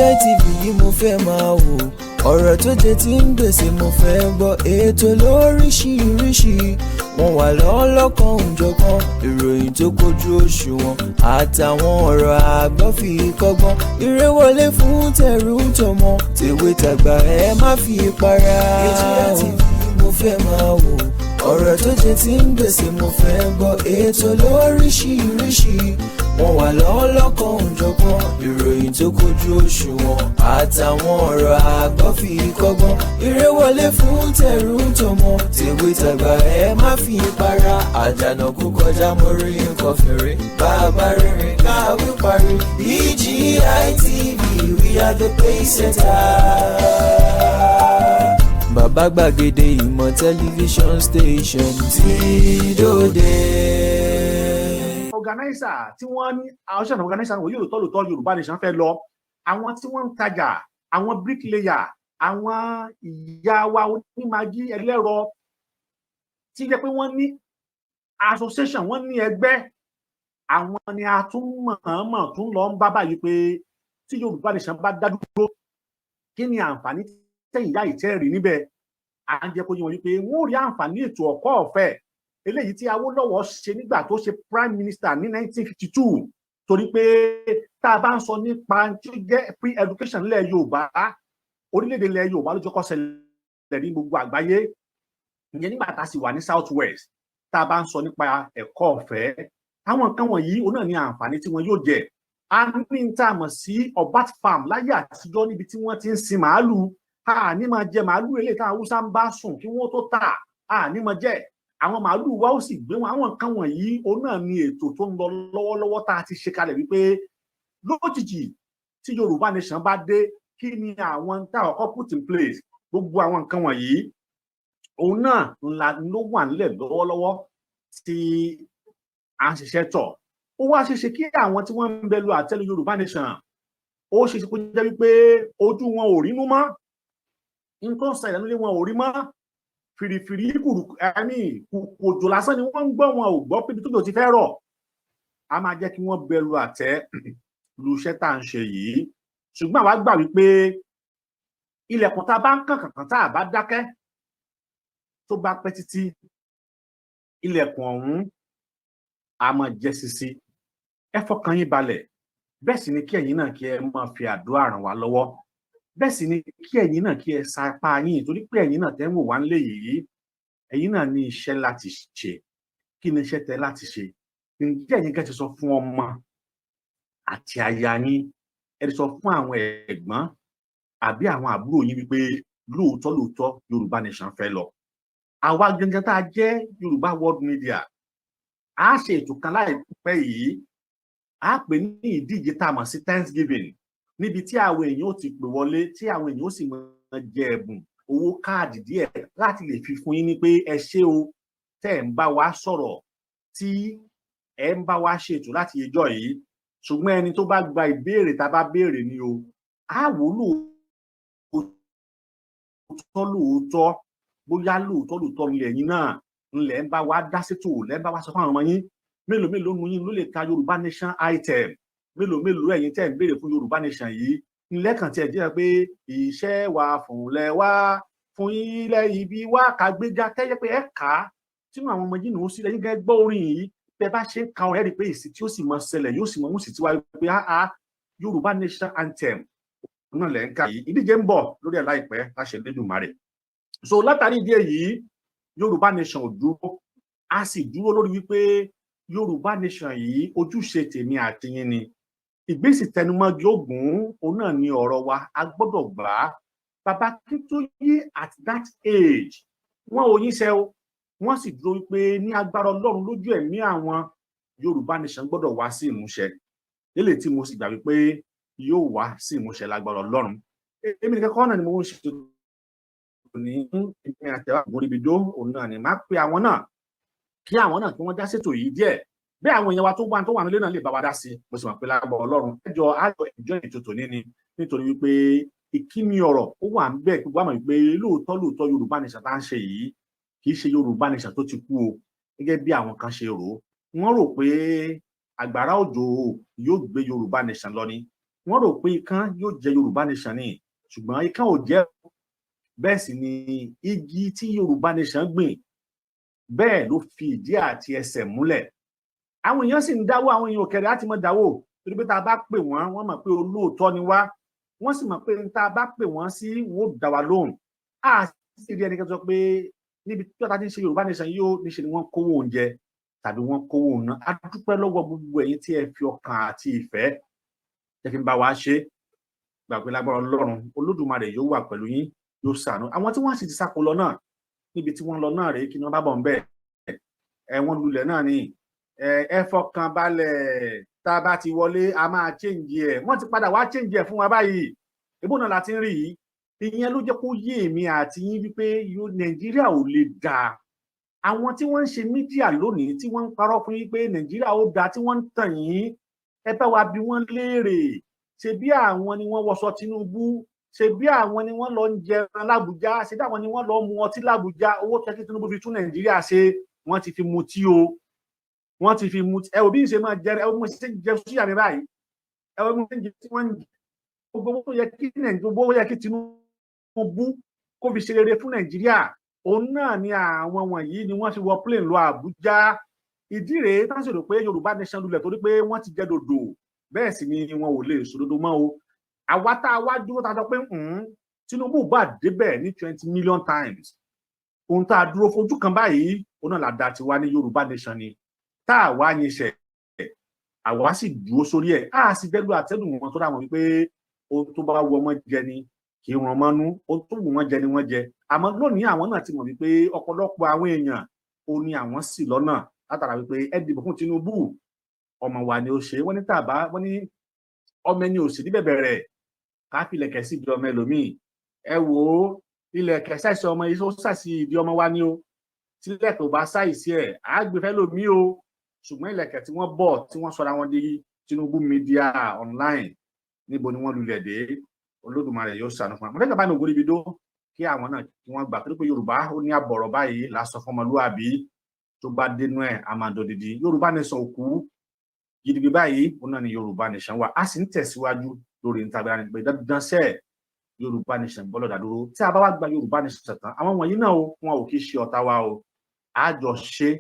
BGI TV yìí mo fẹ́ máa wò, ọ̀rọ̀ tó jẹ ti ń gbèsè mo fẹ́ gbọ́, ètò lóríṣiríṣi wọ́n wà lọ́lọ́kan òjọ̀kan, ìròyìn tó kojú òṣùwọ̀n àtàwọn ọ̀rọ̀ àgbọ́ fi kọ́gbọ́n, eré wọlé fún tẹ̀rù tọmọ tèwe tàgbà ẹ má fi para. BGI TV mo fẹ́ máa wò, ọ̀rọ̀ tó jẹ ti ń gbèsè mo fẹ́ gbọ́, ètò lóríṣiríṣi wọ́n wà lọ́lọ́kan òjọ̀kan, ìròyìn tó kojú òṣùwọ̀n àtàwọn ọ̀rọ̀ àgbọ́ fi kọ́gbọ́n, eré wọlé fún tẹ̀rù tọmọ tèwe tàgbà ẹ má fi para. Àjànàkú kọjá mo rí nǹkan fèrè, bàbá rìnrìn káwí parí. BGI TV, we are the pace setters. Bàbá gbàgede ìmọ̀ tẹlifíṣọ̀n station tí dòde. Organizer tí wọ́n ní àwọn ṣẹ̀nà organizer wọ́n yóò lóòótọ́ Yorùbá Nation fẹ́ lọ, àwọn tí wọ́n ń tajà, àwọn bricklayer, àwọn ìyá wa onímàgí ẹlẹ́rọ tí jẹ́ pé wọ́n ní association, wọ́n ní ẹgbẹ́, àwọn ni a tún mọ̀ọ́mọ̀ tún lọ ń bá báyìí pé tí Yorùbá Nation bá dá dúró kí ni àǹfààní tẹ̀yìn yá ìtẹ́rì níbẹ̀. À ń jẹ́ kó yé wọn wípé wọ́n rí àǹfààní ètò ẹ̀kọ́ ọ̀fẹ́ eléyìí tí Awólọ́wọ̀ ṣe nígbà tó ṣe prime minister ní 1952, torí pé tá a bá ń sọ nípa tí ó jẹ́ free education nílẹ̀ Yorùbá, orílẹ̀-èdè ilẹ̀ Yorùbá ló jọkọ́ ṣẹlẹ̀ ní gbogbo àgbáyé, ìyẹn nígbà tá a sì wà ní South West. Tá a bá ń sọ nípa ẹ̀kọ́ ọ̀fẹ́, àwọn nǹkan wọ̀nyí òun náà ní àǹfààní tí wọn yóò jẹ. A ní tá a mọ̀ sí Obat farm láyé àtijọ́ níbi tí wọ́n ti ń sin màálù. A ní máa jẹ màálù eléyìí táwọn Haúsá ń bá sùn kí wọ́n tó tà, a ní máa jẹ àwọn màálù wa ó sì gbé wọn. Àwọn nǹkan wọ̀nyí òun náà ní ètò tó ń lọ lọ́wọ́lọ́wọ́ tá a ti ṣe kalẹ̀ wípé lójijì tí Yorùbá Nation bá dé kí ni àwọn tá a kọ́kọ́ put in place. Gbogbo àwọn nǹkan wọ̀nyí òun náà ló wà nílẹ̀ lọ́wọ́lọ́wọ́ tí à ń ṣiṣẹ́ tọ̀. Ó wá ṣeéṣe kí àwọn tí wọ́n ń bẹ lu àtẹ́lu Yorùbá Nation ó ṣeéṣe kó jẹ́ wípé ojú wọn ò rínú mọ́, nǹkan ṣẹlẹ̀ nílé wọn ò rí mọ́, fìrìfìrì òjò lásán ni wọ́n ń gbọ́, wọn ò gbọ́ pé ibi tó jò ti fẹ́ rọ̀. A máa jẹ́ kí wọ́n bẹ̀rù àtẹ́ lu iṣẹ́ tá à ń ṣe yìí. Ṣùgbọ́n àwa gbà wípé ilẹ̀kùn tá a bá ń kàn kàn tá a bá dákẹ́ tó bá pẹ́ títí, ilẹ̀kùn ọ̀hún a máa jẹ́ sisi. Ẹ fọkàn yín balẹ̀, bẹ́ẹ̀ sì ni kí ẹ̀yin náà kí ẹ máa fi àdúrà ràn wá lọ́wọ́, bẹ́ẹ̀ sì ni kí ẹ̀yin náà kí ẹ sa ipá yín, torí pé ẹ̀yin náà tẹ́ ń wò wá nílé yìí, ẹ̀yin náà ní iṣẹ́ láti ṣe. Kí ni iṣẹ́ tẹ́ láti ṣe? Ǹjẹ́ ẹ̀yin kẹ́ ti sọ fún ọmọ àti aya yín, ẹ ti sọ fún àwọn ẹ̀gbọ́n àbí àwọn àbúrò yín wípé lóòótọ́ Yorùbá Nation fẹ́ lọ. Àwa gangan tá a jẹ́ Yorùbá World Media, a ṣe ètò kan láìpẹ́ yìí, a pè ní ìdíje tá a mọ̀ sí Thanksgiving, níbi tí àwọn èèyàn ó ti pè wọlé, tí àwọn èèyàn ó sì máa jẹ ẹ̀bùn owó káàdì díẹ̀ láti lè fi fún yín ní pé ẹ ṣé o tẹ́ ẹ̀ ń bá wa sọ̀rọ̀, tí ẹ ń bá wa ṣètò láti ẹjọ́ yìí. Ṣùgbọ́n ẹni tó bá gba ìbéèrè tá a bá béèrè ni o, a wò lóòótọ́ bóyá lóòótọ́ nílẹ̀ yín náà ńlẹ̀ ń bá wa dá sétò, lẹ́ ń bá wa sọ fún àwọn ọmọ yín. Mélòó nu yín ló lè ka Yorùbá Nation item? Mélòó ẹ̀yin tẹ́ ń béèrè fún Yorùbá Nation yìí ńlẹ́ kàn tí ẹ jẹ́ pé iṣẹ́ wa fúnlẹ̀ wá fún ilẹ̀ ibi wá ká gbéga, tẹ́yẹ pé ẹ kà á sínú àwọn ọmọ yìí nù sí lẹ́yìn gẹ́gẹ́ gbọ́ orin yìí. Bẹ́ bá ṣe ń ka ọ̀rẹ́ rí pé èsì tí ó sì mọ ṣẹlẹ̀ yóò sì mọ mú sí tiwa pé Yorùbá Nation anthem náà lẹ́ ń kà yìí. Ìdíje ń bọ̀ lórí ẹ̀ láìpẹ́ láṣẹ Elédùmarè. So látàrí ìdí èyí, Yorùbá Nation ò dúró, a sì dúró lórí wípé Yorùbá Nation yìí ojúṣe tèmi àti yín ni. Ìgbésì tẹnumọ́gi ogun òun náà ni ọ̀rọ̀ wa, a gbọ́dọ̀ gbà á. Bàbá Akíntóyè at that age wọn ò yíṣẹ́ o, wọ́n sì dúró wípé ní agbára Ọlọ́run lójú ẹ̀mí àwọn Yorùbá Nation gbọ́dọ̀ wá sí ìmúṣẹ, lélẹ̀ tí mo sì gbà wípé yóò wá sí ìmúṣẹ lágbára Ọlọ́run. Èmi nìkan kọ́ náà ni mo ń ṣe ní ìpín àtẹwà gbòrìbìdó, òun náà ni máa pe àwọn náà kí àwọn náà kí wọ́n dá sétò yìí díẹ̀, bẹ́ẹ̀ àwọn èèyàn wa tó wà nílé náà lè bá wa dá sí. Mo sì mọ̀ pé lágbára Ọlọ́run àjọ ètò tòní ni, nítorí wípé ìkíni ọ̀rọ̀ ó wà ń bẹ, gbogbo àmọ́ wípé lóòótọ́ Yorùbá Nation tá ń ṣe yìí kì í ṣe Yorùbá Nation tó ti kú o, gẹ́gẹ́ bí àwọn kan ṣe rò. Wọ́n rò pé àgbàrá òjò yóò gbé Yorùbá Nation lọ ni. wọ́n rò pé ikán yóò jẹ Yorùbá nation ni ṣùgbọ́n ikán ò jẹ́. Bẹ́ẹ̀ sì ni igi tí Yorùbá nation gbìn bẹ́ẹ̀ ló fi ìdí àti ẹsẹ̀ múlẹ̀. Àwọn èèyàn sì ń dáwó, àwọn èèyàn òkèrè láti mọ dáwó torí pé tá a bá pè wọ́n wọ́n mọ̀ pé olóòótọ́ ni wá, wọ́n sì mọ̀ pé tá a bá pè wọ́n sí wọn ò dá wa lóhùn. A sì rí ẹnikẹ́ni sọ pé níbi tí ọ̀tá ti ń ṣe Yorùbá nation yóò níṣe ni wọ́n kówó oúnjẹ tàbí wọ́n kówó ọ̀nà. A dúpẹ́ lọ́wọ́ gbogbo ẹ̀yin tí ẹ fi ọkàn àti ìfẹ́ ẹ fi ń bá wa ṣe. Gbàgbé lágbára Ọlọ́run Olódùmarè yóò wà pẹ̀lú yín, yóò ṣàánú. Àwọn tí wọ́n sì ti sáko lọ náà níbi tí wọ́n lọ náà rèé kí ni wọ́n bá bọ̀ ń bẹ̀. Wọ́n lulẹ̀ náà ni ẹ fọkàn balẹ̀, tá a bá ti wọlé a máa change ẹ̀. Wọ́n ti padà wá change ẹ̀ fún wa báyìí. Ìbò náà la ti ń rí yìí. Ìyẹn ló jẹ́ kó yé èmi àti yín wípé Nàìjíríà ò lè dáa. Àwọn tí wọ́n ń ṣe mídíà lónìí tí wọ́n ń parọ́ fún yín pé Nàìjíríà ó dáa, tí wọ́n ń tàn yín, ẹ bá wa bi wọ́n léèrè. Ṣé bí àwọn ni wọ́n wọṣọ Tinubu, ṣé bí àwọn ni wọ́n lọ ń jẹran l'Àbújá, ṣé bí àwọn ni wọ́n lọ mu ọtí l'Àbújá. Owó tí Tinubu fi tún Nàìjíríà ṣe wọ́n ti fi mutí o, wọ́n ti fi mutí. Ẹ wò bí ń ṣe máa jẹ, ẹ wò bí ń ṣe jẹ sí àmì báyìí, ẹ wò bí ń ṣe jẹ tí wọ́n ń jẹ. Gbogbo tó yẹ kí Nàìjíríà, yẹ kí Tinubu kó fi ṣe rere fún Nàìjíríà, òun náà ni àwọn wọ̀nyí ni wọ́n fi wọ plane lọ Àbújá. Ìdí rèé tán sì rò pé Yorùbá nation lulẹ̀ torí pé wọ́n ti jẹ dòdò. Bẹ́ẹ̀ sì ni wọn ò lè sòdodo mọ́ o. Àwa tá a wá dúró tá a sọ pé Tinubu bá débẹ̀ ní 20 million times, ohun tá a dúró fojú kan báyìí òun náà làdá tiwa ní Yorùbá nation ni. Tá a wá yín ṣe àwa sì dúró sórí ẹ̀, a sì bẹ́ẹ̀ lu àtẹ́dùn wọn tó dà wọ́n wípé ohun tó bá wù ọmọ jẹ ni kì í wọn mọ́nú, ohun tó wù wọ́n jẹ ni wọ́n jẹ. Àmọ́ lónìí àwọn náà ti mọ̀ wípé ọ̀pọ̀lọpọ̀ àwọn èèyàn ó ní àwọn sì lọ́nà látara wípé ẹ dìbò fún Tinubu, ọmọ wa ni ó ṣe. Wọ́n ní tàbá, wọ́n ní ọmọ ẹni òsì ní bẹ̀bẹ̀ rẹ̀ ká fi ilẹ̀kẹ̀ sí ìdí ọmọ ẹlòmíì. Ẹ wò ó, ilẹ̀kẹ̀ ṣàìsí ọmọ yìí ó ṣàìsí ìdí ọmọ wa ni o. Tí ilẹ̀kẹ̀ ò bá ṣàìsí ẹ̀ á gbé fẹ́ lòmíì o. Ṣùgbọ́n ilẹ̀kẹ̀ tí wọ́n bọ̀ tí wọ́n sọra wọn di Tinubu Media Online, níbo ni wọ́n lulẹ̀ dé? Olódùmarè yóò ṣàánú fún wa. Mo fẹ́ bá mi ògùn níbi dó kí àwọn náà kí wọ́n gbà pé Yorùbá ó ní àbọ̀rọ̀ báyìí lásọ fún ọmọlúwàbí, tó bá dénú ẹ̀ a máa dòdìdí. Yorùbá nation òkú gidigidi báyìí, òun náà ni Yorùbá nation wà. A sì ń tẹ̀síwájú lórí nítagbára ní pé dandan sẹ́ẹ̀ Yorùbá nation gbọ́dọ̀ dá dúró. Tí a bá wá gba Yorùbá nation tán, àwọn wọ̀nyí náà wọn ò kí ṣe ọ̀tá wa o. A jọ ṣe,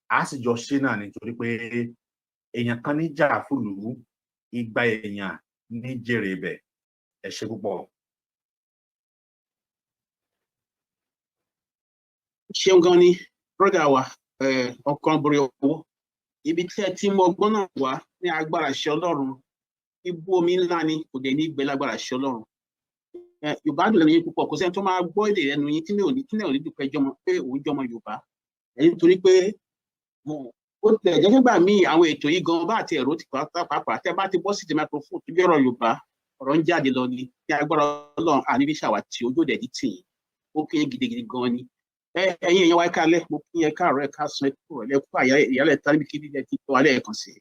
a sì jọ ṣe náà nítorí pé èèyàn kan ní jà fúlùú, igba èèyàn ní jèrè ibẹ̀. Ẹ ṣé púpọ̀. Ṣeun gan ni brother wa ọkàn borí owó. Ibi tí ẹ ti mọ ọgbọ́n náà wá ní agbára ṣe Ọlọ́run, ibú omi ńlá ni kò dé ní gbẹ lágbára ṣe Ọlọ́run. Yorùbá dùn lẹ́nu yín púpọ̀, kò sẹ́ni tó máa gbọ́ èdè lẹ́nu yín tí ní òní dùpẹ́ jọmọ pé òun jọmọ Yorùbá. Ẹ̀yin torí pé ó tẹ̀ jẹ́ nígbà míì àwọn ètò yìí gan bá àti ẹ̀rọ ti pàápàá tẹ́ bá ti bọ́ sí ti microphone tó bí ọ̀rọ̀ Yorùbá, ọ̀rọ̀ ń jáde lọ ni ní agbára Ọlọ́run àníbi ṣàwátì ojú òde ẹ̀dí tì yín. Ó kí yín gidigidi gan ni. Ẹ̀yin èèyàn wa ẹ káalẹ́, mo kí yín káàárọ̀, ẹ káàsán, ẹ kú ìrọ̀lẹ́, ẹ kú ìyálẹ̀ tá níbi kíbi ẹ ti tó alẹ́ ẹ̀kan sí.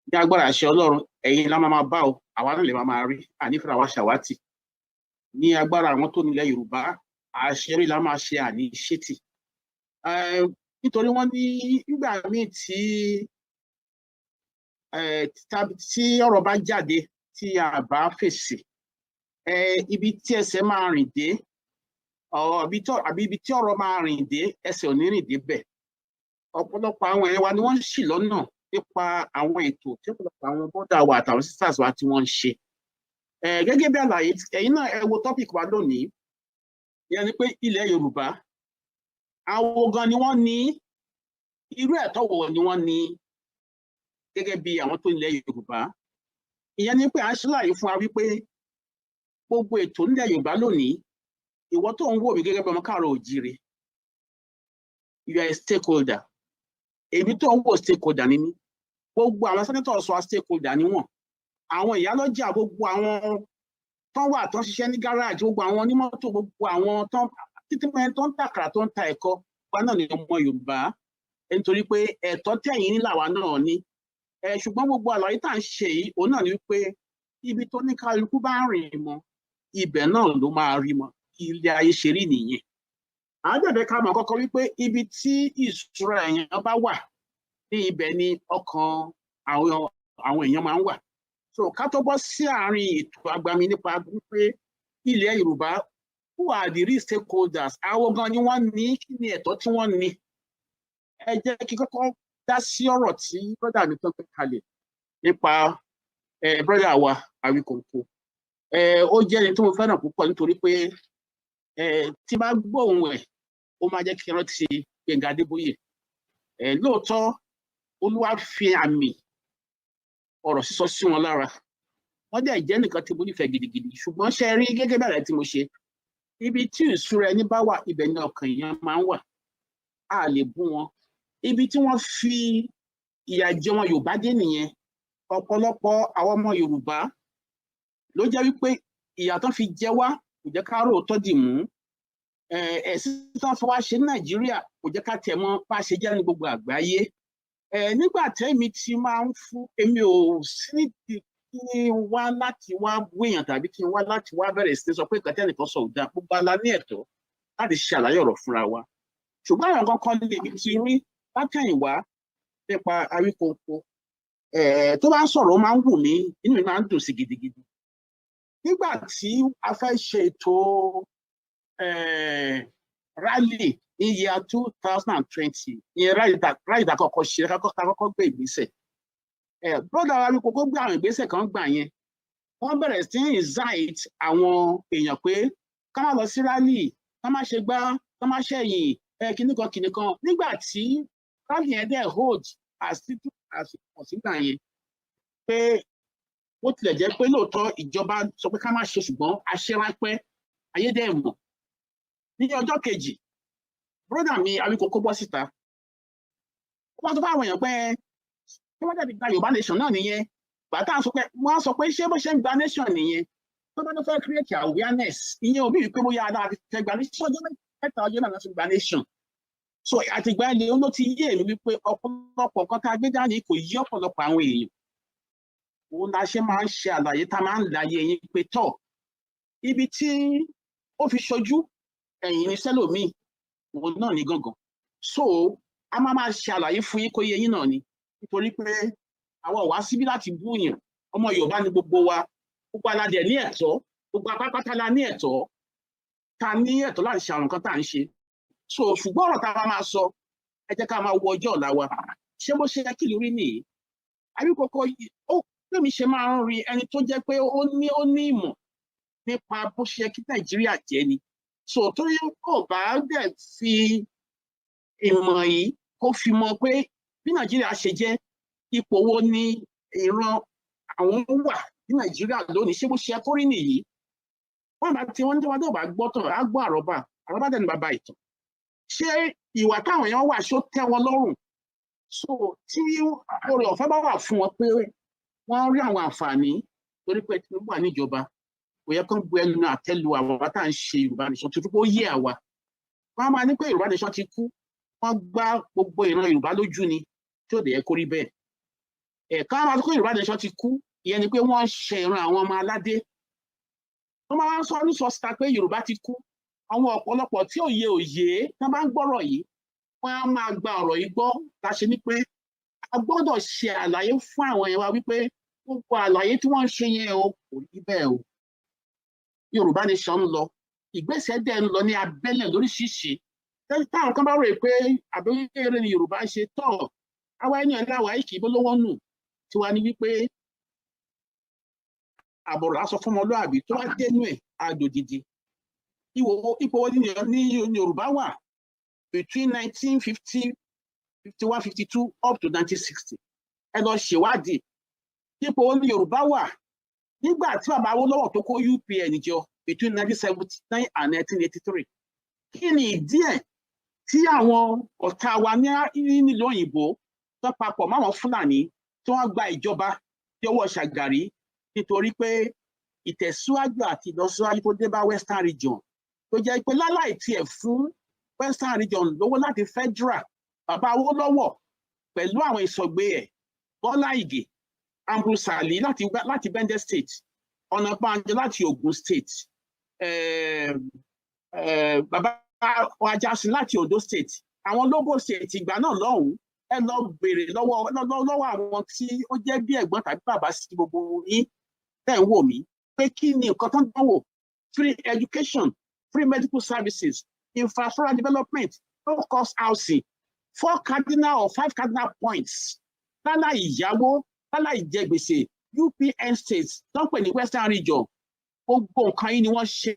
Ní agbára àṣẹ Ọlọ́run, ẹ̀yin la máa bá o, àwa náà lè máa rí, ànífẹ́ra wa ṣàwátì. Ní agbára àwọn tó nílẹ̀ Yorùbá, àṣẹrí la máa ṣe àní ṣètì. Nítorí wọ́n ní nígbà míì tí ọ̀rọ̀ bá jáde tí a bá fèsì, ibi tí ẹsẹ̀ máa rìn dé, àbí ibi tí ọ̀rọ̀ máa rìn dé, ẹsẹ̀ ò ní rìn dé bẹ̀. Ọ̀pọ̀lọpọ̀ àwọn ẹ̀yẹ wa ni wọ́n ń ṣì lọ́nà nípa àwọn ètò tí ọ̀pọ̀lọpọ̀ àwọn bọ́dà wa àtàwọn sisters wa tí wọ́n ń ṣe. Gẹ́gẹ́ bí àlàyé, ẹ̀yin náà ẹ wo topic wa lónìí, ìyẹn ni pé ilẹ̀ Yorùbá, àwọn gan ni wọ́n ní, irú ẹ̀tọ́ wo ni wọ́n ní gẹ́gẹ́ bí àwọn tó nílẹ̀ Yorùbá. Ìyẹn ni pé à ń ṣàlàyé fún wa wípé gbogbo ètò nílẹ̀ Yorùbá lónìí, ìwọ tó ń wò mí gẹ́gẹ́ bí ọmọ káàárọ̀ oòjíire, you are a stakeholder. Èmi tó ń wò stakeholder ni mí. Gbogbo àwọn senators wa stakeholder ni wọ́n. Àwọn ìyálọ́jà, gbogbo àwọn tó wà tó ń ṣiṣẹ́ ní garage, gbogbo àwọn onímọ́tò, gbogbo àwọn títí mẹ́rin tó ń tàkàrà tó ń ta ẹ̀kọ́ wa náà ni ọmọ Yorùbá, nítorí pé ẹ̀tọ́ tẹ̀yìn ní làwa náà ní. Ṣùgbọ́n gbogbo àlàyé tá à ń ṣe yìí, òun náà ni wípé ibi tó ní kálukú bá rìn mọ́, ibẹ̀ náà ló máa rí mọ́. Ilé ayé ṣe rí nìyẹn. Àádẹ́bẹ̀ ká mọ̀ kọ́kọ́ wípé ibi tí ìṣúra èèyàn bá wà, ní ibẹ̀ ni ọkàn àwọn èèyàn máa ń wà. so ká tó bọ́ sí àárín ètò àgbàmì nípa wípé ilẹ̀ Yorùbá who are the real stakeholders àwọn gan ni wọ́n ní kí ni ẹ̀tọ́ tí wọ́n ní. Ẹ jẹ́ kí kọ́kọ́ dá sí ọ̀rọ̀ tí brọ́dà mi tán pé kalẹ̀ nípa brọ́dà wa Àwíkòǹkò. Ó jẹ́ ẹni tí mo fẹ́ràn púpọ̀ nítorí pé tí bá gbọ́ ohùn ẹ̀ ó máa jẹ́ kí n rántí Gbẹ́ngà Adébóyè. Lóòótọ́ Olúwa fi àmì ọ̀rọ̀ sísọ sí wọn lára, wọ́n dẹ̀ jẹ́ nìkan tí mo nífẹ̀ẹ́ gidigidi, ṣùgbọ́n ṣe rí gẹ́gẹ́ bẹ̀rẹ̀ tí mo ṣe ibi tí ìṣúra ẹni bá wà ibẹ̀ ni ọkàn èèyàn máa ń wà. A lè bú wọn. Ibi tí wọ́n fi ìyà jẹ wọn Yorùbá dé nìyẹn. Ọ̀pọ̀lọpọ̀ àwọn ọmọ Yorùbá ló jẹ́ wípé ìyà tán fi jẹ wá kò jẹ́ ká róòótọ́ dì mú. Ẹ̀sìn tán fi wá ṣe ní Nàìjíríà kò jẹ́ ká tẹ̀ mọ́ bá ṣe jẹ́ ní gbogbo àgbáyé. Nígbà tẹ́mi ti máa ń fún èmi ò sí kí n wá láti wá wéèyàn tàbí kí n wá láti wá bẹ̀rẹ̀ sí sọ pé ìkàtẹ́ nìkan sọ òdà gbogbo ala ní ẹ̀tọ́ láti ṣe àlàyé ọ̀rọ̀ fúnra wa. Ṣùgbọ́n àwọn kankan lè mi ti rí látẹ̀yìnwá nípa Àwíkòǹkò. Tó bá ń sọ̀rọ̀ ó máa ń wù mí, inú mi máa ń dùn sí gidigidi. Nígbà tí a fẹ́ ṣe ètò rally ní year 2020, ìyẹn rally àkọ́kọ́ ṣe kọ́kọ́ gbé ìgbésẹ̀. Brọ́dà Àwíkòǹkò gbé àwọn ìgbésẹ̀ kan gbà yẹn. Wọ́n bẹ̀rẹ̀ sí incite àwọn èèyàn pé ká má lọ sí rally, ká má ṣe gbá, ká má ṣẹ̀yìn, kìnnìkan. Nígbà tí rally yẹn dẹ̀ hold àsìkò sígbà yẹn pé bó tilẹ̀ jẹ́ pé lóòótọ́ ìjọba sọ pé ká má ṣe, ṣùgbọ́n aṣẹ́ ráńpẹ́ ayédèmọ̀. Ní ọjọ́ kejì brọ́dà mi Àwíkòǹkò bọ́ síta wọ́n tó bá àwọn èèyàn pé kí wọ́n dàbí gba Yorùbá nation náà nìyẹn. Bàtà wọ́n sọ pé ṣé bó ṣe ń gba nation nìyẹn tó bá tó fẹ́ create awareness ìyẹn òbí wípé bóyá adára fẹ́ gba nation ọjọ́ mẹ́ta ọjọ́ náà láti gba nation. So àtìgbà ilé ló ti yé èmi wípé ọ̀pọ̀lọpọ̀ nǹkan tá a gbé dání kò yí ọ̀pọ̀lọpọ̀ àwọn èèyàn. Òun la ṣe máa ń ṣe àlàyé tá a máa ń láyé yín pé tọ̀ ibi tí ó fi ṣojú ẹ̀yìn ní sẹ́lòmíì òun náà ní gangan. So a máa ṣe àlàyé fún yín kó yé yín náà ni, nítorí pé àwọn wá síbí láti búyàn. Ọmọ Yorùbá ni gbogbo wa, gbogbo aládẹ ní ẹ̀tọ́, gbogbo apápátá la ní ẹ̀tọ́, ta ní ẹ̀tọ́ láti ṣe àwọn nǹkan tá à ń ṣe. So ṣùgbọ́n ọ̀rọ̀ tá a máa sọ ẹ jẹ́ ká máa wo ọjọ́ ọ̀la wa. Ṣé bó ṣe yẹ kí lórí nìyí? Àwíkòǹkò ó pèmí ṣe máa ń rí ẹni tó jẹ́ pé ó ní ìmọ̀ nípa bó ṣe yẹ kí Nàìjíríà jẹ́ ni. So torí kò bá dẹ̀ fi ìmọ̀ yìí kó fi mọ̀ pé bí Nàìjíríà ṣe jẹ́, ipò wo ni ìran àwọn wà ní Nàìjíríà lónìí, ṣé bó ṣe kó rí nìyí? Wọ́n bá tí wọ́n ní wọ́n bá gbọ́ tán á gbọ́ àrọ́bá dẹ̀ ní bàbá ìtàn. Ṣé ìwà táwọn èèyàn wà ṣó tẹ́ wọn lọ́rùn? So tí oore ọ̀fẹ́ bá wà fún wọn pé wọ́n rí àwọn àǹfààní torí pé Tinubu wà níjọba, kò yẹ kán bu ẹnu àtẹ́lu àwọn tá à ń ṣe Yorùbá nation tuntun kó yé àwa. Wọ́n máa ní pé Yorùbá nation ti kú, wọ́n gbá gbogbo ìran Yorùbá lójú ni tí ò dẹ̀ yẹ kó rí bẹ́ẹ̀. Ká máa sọ pé Yorùbá nation ti kú, ìyẹn ni pé wọ́n ń ṣe ìran àwọn ọmọ aládé. Wọ́n máa ń sọ ní sọ síta pé Yorùbá ti kú. Àwọn ọ̀pọ̀lọpọ̀ tí òye tí wọ́n bá ń gbọ́rọ̀ yìí, wọ́n á máa gba ọ̀rọ̀ yìí gbọ́. La ṣe ní pé a gbọ́dọ̀ ṣe àlàyé fún àwọn èèyàn wa wípé gbogbo àlàyé tí wọ́n ń ṣe yẹn o kò rí bẹ́ẹ̀ o. Yorùbá nation ń lọ, ìgbésẹ̀ dẹ̀ ń lọ ní abẹ́lẹ̀ lóríṣiríṣi. Táwọn kan bá rò pé àbẹ̀wò ni Yorùbá ṣe tọ̀, àwa ẹni ẹ̀ láwa ìkì bó lówó nù tí wàá ní wípé àbọ̀rọ̀ aṣọ fún ọmọlúàbí tó wá dénú ẹ̀ àdòdìdì. Ipò wo ní Yorùbá wà between 1950, 51, 52 up to 1960. Ẹ lọ ṣèwádìí. Ipò wo ní Yorùbá wà nígbà tí bàbá Awólọ́wọ̀ tó kó UPN jọ between 1979 and 1983. Kí ni ìdí ẹ̀ tí àwọn ọ̀tá wa nílùú òyìnbó tó papọ̀ máwọn Fúlàní tí wọ́n gba ìjọba tí ọwọ́ Ṣàgàrí nítorí pé ìtẹ̀síwájú àti ìlọsíwájú tó dé bá Western region tó jẹ́ pé láláì tiẹ̀ fún Western region lówó láti federal, bàbá Awólọ́wọ̀ pẹ̀lú àwọn ìsọ̀gbé ẹ̀ Bọ́lá Ìgè, Ambrose Sàlí láti Bende State, Ọ̀nàbànjọ láti Ogun State, bàbá Ajásin láti Ondo State, àwọn Lobo State ìgbà náà lọ́hùn-ún ẹ lọ béèrè lọ́wọ́ àwọn tí ó jẹ́ bí ẹ̀gbọ́n tàbí bàbá sí gbogbo yín tẹ́ ń wò mí pé kí ni nǹkan tó ń dánwò free education, free medical services, infrastructure development, low cost housing, 4 cardinal or 5 cardinal points lálá ìyàwó lálá ìjẹgbèsè UPN states tó ń pè ní Western region gbogbo nǹkan yìí ni wọ́n ṣe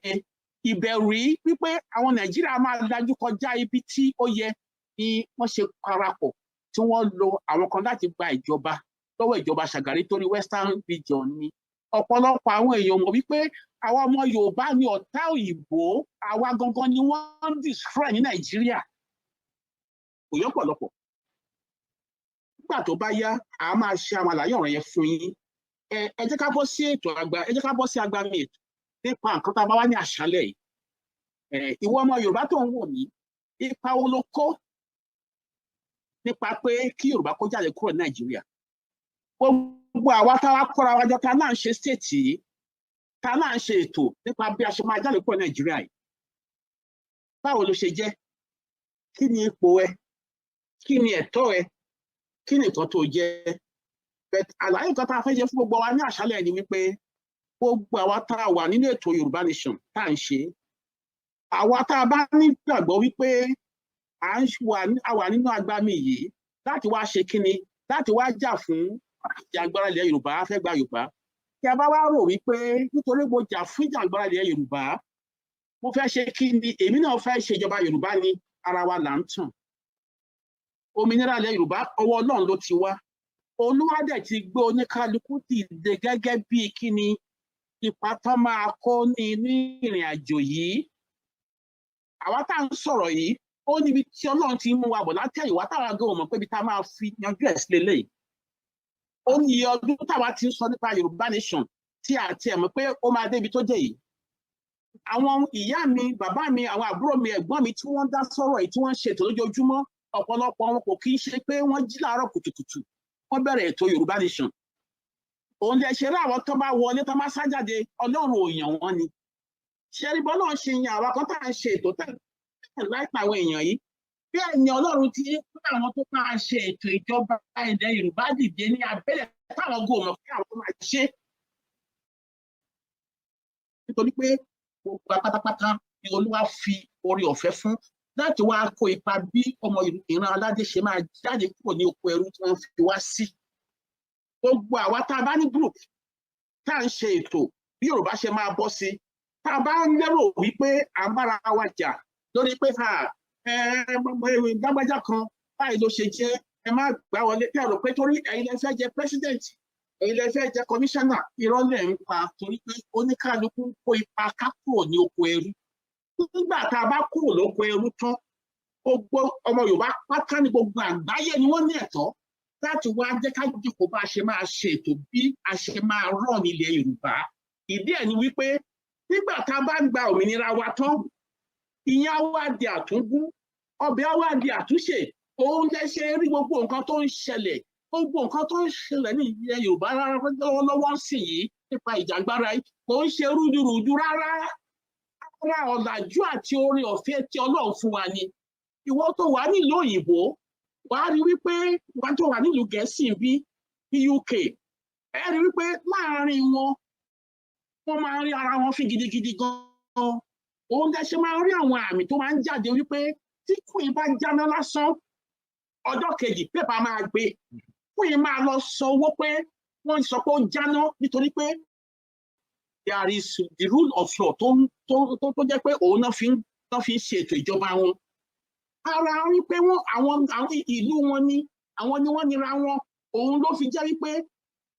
ìbẹ̀rù yìí wípé àwọn Nàìjíríà máa dájú kọjá ibi tí ó yẹ ni wọ́n ṣe parapọ̀ tí wọ́n lo àwọn kan láti gba ìjọba lọ́wọ́ ìjọba Ṣàgárí torí Western region ni ọ̀pọ̀lọpọ̀ àwọn èèyàn mọ̀ wípé àwọn ọmọ Yorùbá ní ọ̀tá òyìnbó àwa gangan ni wọ́n ń destroy ní Nàìjíríà kò yọ pọ̀lọpọ̀ nígbà tó bá yá a máa ṣe àwọn àlàyé ọ̀rọ̀ yẹn fún yín ẹ jẹ́ ká bọ́ sí ètò àgbà ẹ jẹ́ ká bọ́ sí agbami ètò nípa nǹkan tá a bá wá ní àṣálẹ́ yìí ìwọ ọmọ Yorùbá tó ń wò mí ipa wo ló kó nípa pé kí Yorùbá kó jáde kúrò ní Nàìjíríà gbogbo àwa tá a kóra wájọ tá a náà ń ṣe stéètì yìí tá a náà ń ṣe ètò nípa bí a ṣe máa jáde kúrò ní Nàìjíríà yìí báwo ló ṣe jẹ́ kí ni ipò ẹ kí ni ẹ̀tọ́ ẹ kí ni nǹkan tó jẹ́ àlàyé nǹkan tá a fẹ́ jẹ́ fún gbogbo wa ní àṣálẹ́ ni wípé gbogbo àwa tá a wà nínú ètò Yorùbá Nation tá à ń ṣe àwa tá a bá nígbàgbọ́ wípé a wà nínú agbami yìí láti wá ṣe kíni láti wá jà fún ìjàngbara ilẹ̀ Yorùbá fẹ́ gba Yorùbá kí a bá wá rò wípé nítorí mo jà fún ìjàngbara ilẹ̀ Yorùbá mo fẹ́ ṣe kíni èmi náà fẹ́ ṣèjọba Yorùbá ni ara wa là ń tàn òmìnira ilẹ̀ Yorùbá ọwọ́ Ọlọ́run ló ti wá Olúwa dẹ̀ ti gbé oníkálukú dìde gẹ́gẹ́ bí kíni ipa tán máa kó ní ìrìn àjò yìí àwa tá à ń sọ̀rọ̀ yìí ó níbi tí Ọlọ́run ti mú wa bọ̀ látẹ̀yìnwá táwa gan ò mọ̀ pé ibi tá a máa fi yanjú ẹ̀ sílẹ̀ lẹ́yìn ó ní iye ọdún táwa ti ń sọ nípa Yorùbá Nation tí a ti ẹ̀ mọ̀ pé ó máa débi tó jẹ́ yìí àwọn ìyá mi bàbá mi àwọn àbúrò mi ẹ̀gbọ́n mi tí wọ́n dá sọ̀rọ̀ yìí tí wọ́n ṣètò lójoojúmọ́ ọ̀pọ̀lọpọ̀ wọn kò kí ń ṣe pé wọ́n jí láàárọ̀ kùtùkùtù wọ́n bẹ̀rẹ̀ ètò Yorùbá Nation òun lè ṣe rí àwọn tó bá wọlé tó bá sá jáde Ọlọ́run ò yàn wọ́n ni ṣe rí bọ́ náà ṣe yan àwa kan tá à ń ṣe ètò tẹ́lẹ̀ láìpẹ́ àwọn èèyàn yìí bẹ́ẹ̀ ni Ọlọ́run ti pé àwọn tó máa ṣe ètò ìjọba ilẹ̀ Yorùbá dìde ní abẹ́lẹ̀ táwọn gómìnà fún àwọn tó máa ṣe nítorí pé gbogbo pátápátá ni Olúwa fi oore ọ̀fẹ́ fún láti wá kó ipa bí ọmọ ìran aládé ṣe máa jáde kúrò ní oko ẹrú tí wọ́n fi wá sí gbogbo àwa tá a bá ní group tá à ń ṣe ètò bí Yorùbá ṣe máa bọ́ sí tá a bá ń lérò wípé à ń bára wa jà lórí pé lágbájá kan báyìí ló ṣe jẹ́ ẹ má gbá wọlé kí a rò pé torí ẹ̀yin lẹ fẹ́ jẹ president ẹ̀yin lẹ fẹ́ jẹ commissioner ìrọ̀lẹ́ ń pa torí pé oníkálukú kó ipa ká kúrò ní oko ẹrú nígbà tá a bá kúrò lóko ẹrú tán gbogbo ọmọ Yorùbá pátá ní gbogbo àgbáyé ni wọ́n ní ẹ̀tọ́ láti wá jẹ́ ká jòkó bá a ṣe máa ṣe ètò bí a ṣe máa rọ̀ nílẹ̀ Yorùbá ìdí ẹ̀ ni wípé nígbà tá a bá gba òmìnira wa tán ìyẹn á wá di àtúngún ọbẹ̀ á wá di àtúnṣe òun lẹ ṣe rí gbogbo nǹkan tó ń ṣẹlẹ̀ gbogbo nǹkan tó ń ṣẹlẹ̀ ní ilẹ̀ Yorùbá lọ́wọ́lọ́wọ́ sì yìí nípa ìjàngbara yìí kò ń ṣe rúdurùdu rárá ara ọ̀làjú àti oore ọ̀fẹ́ tí Ọlọ́run fún wa ni ìwọ tó wà nílùú òyìnbó wàá rí wípé ìwọ tó wà nílùú Gẹ̀ẹ́sì bí UK ẹ rí wípé láàárín wọn máa ń rí ara wọn fi gidigidi gan-an òun dẹ ṣe máa ń rí àwọn àmì tó máa ń jáde wípé tí queen bá jáná lásán ọjọ́ kejì pépà máa gbé queen máa lọ sọ owó pé wọ́n sọ pé ó jáná nítorí pé there is the rule of law tó jẹ́ pé òun náà fi ń ṣe ètò ìjọba wọn ara wípé àwọn ìlú wọn ni àwọn ni wọ́n nira wọn òun ló fi jẹ́ wípé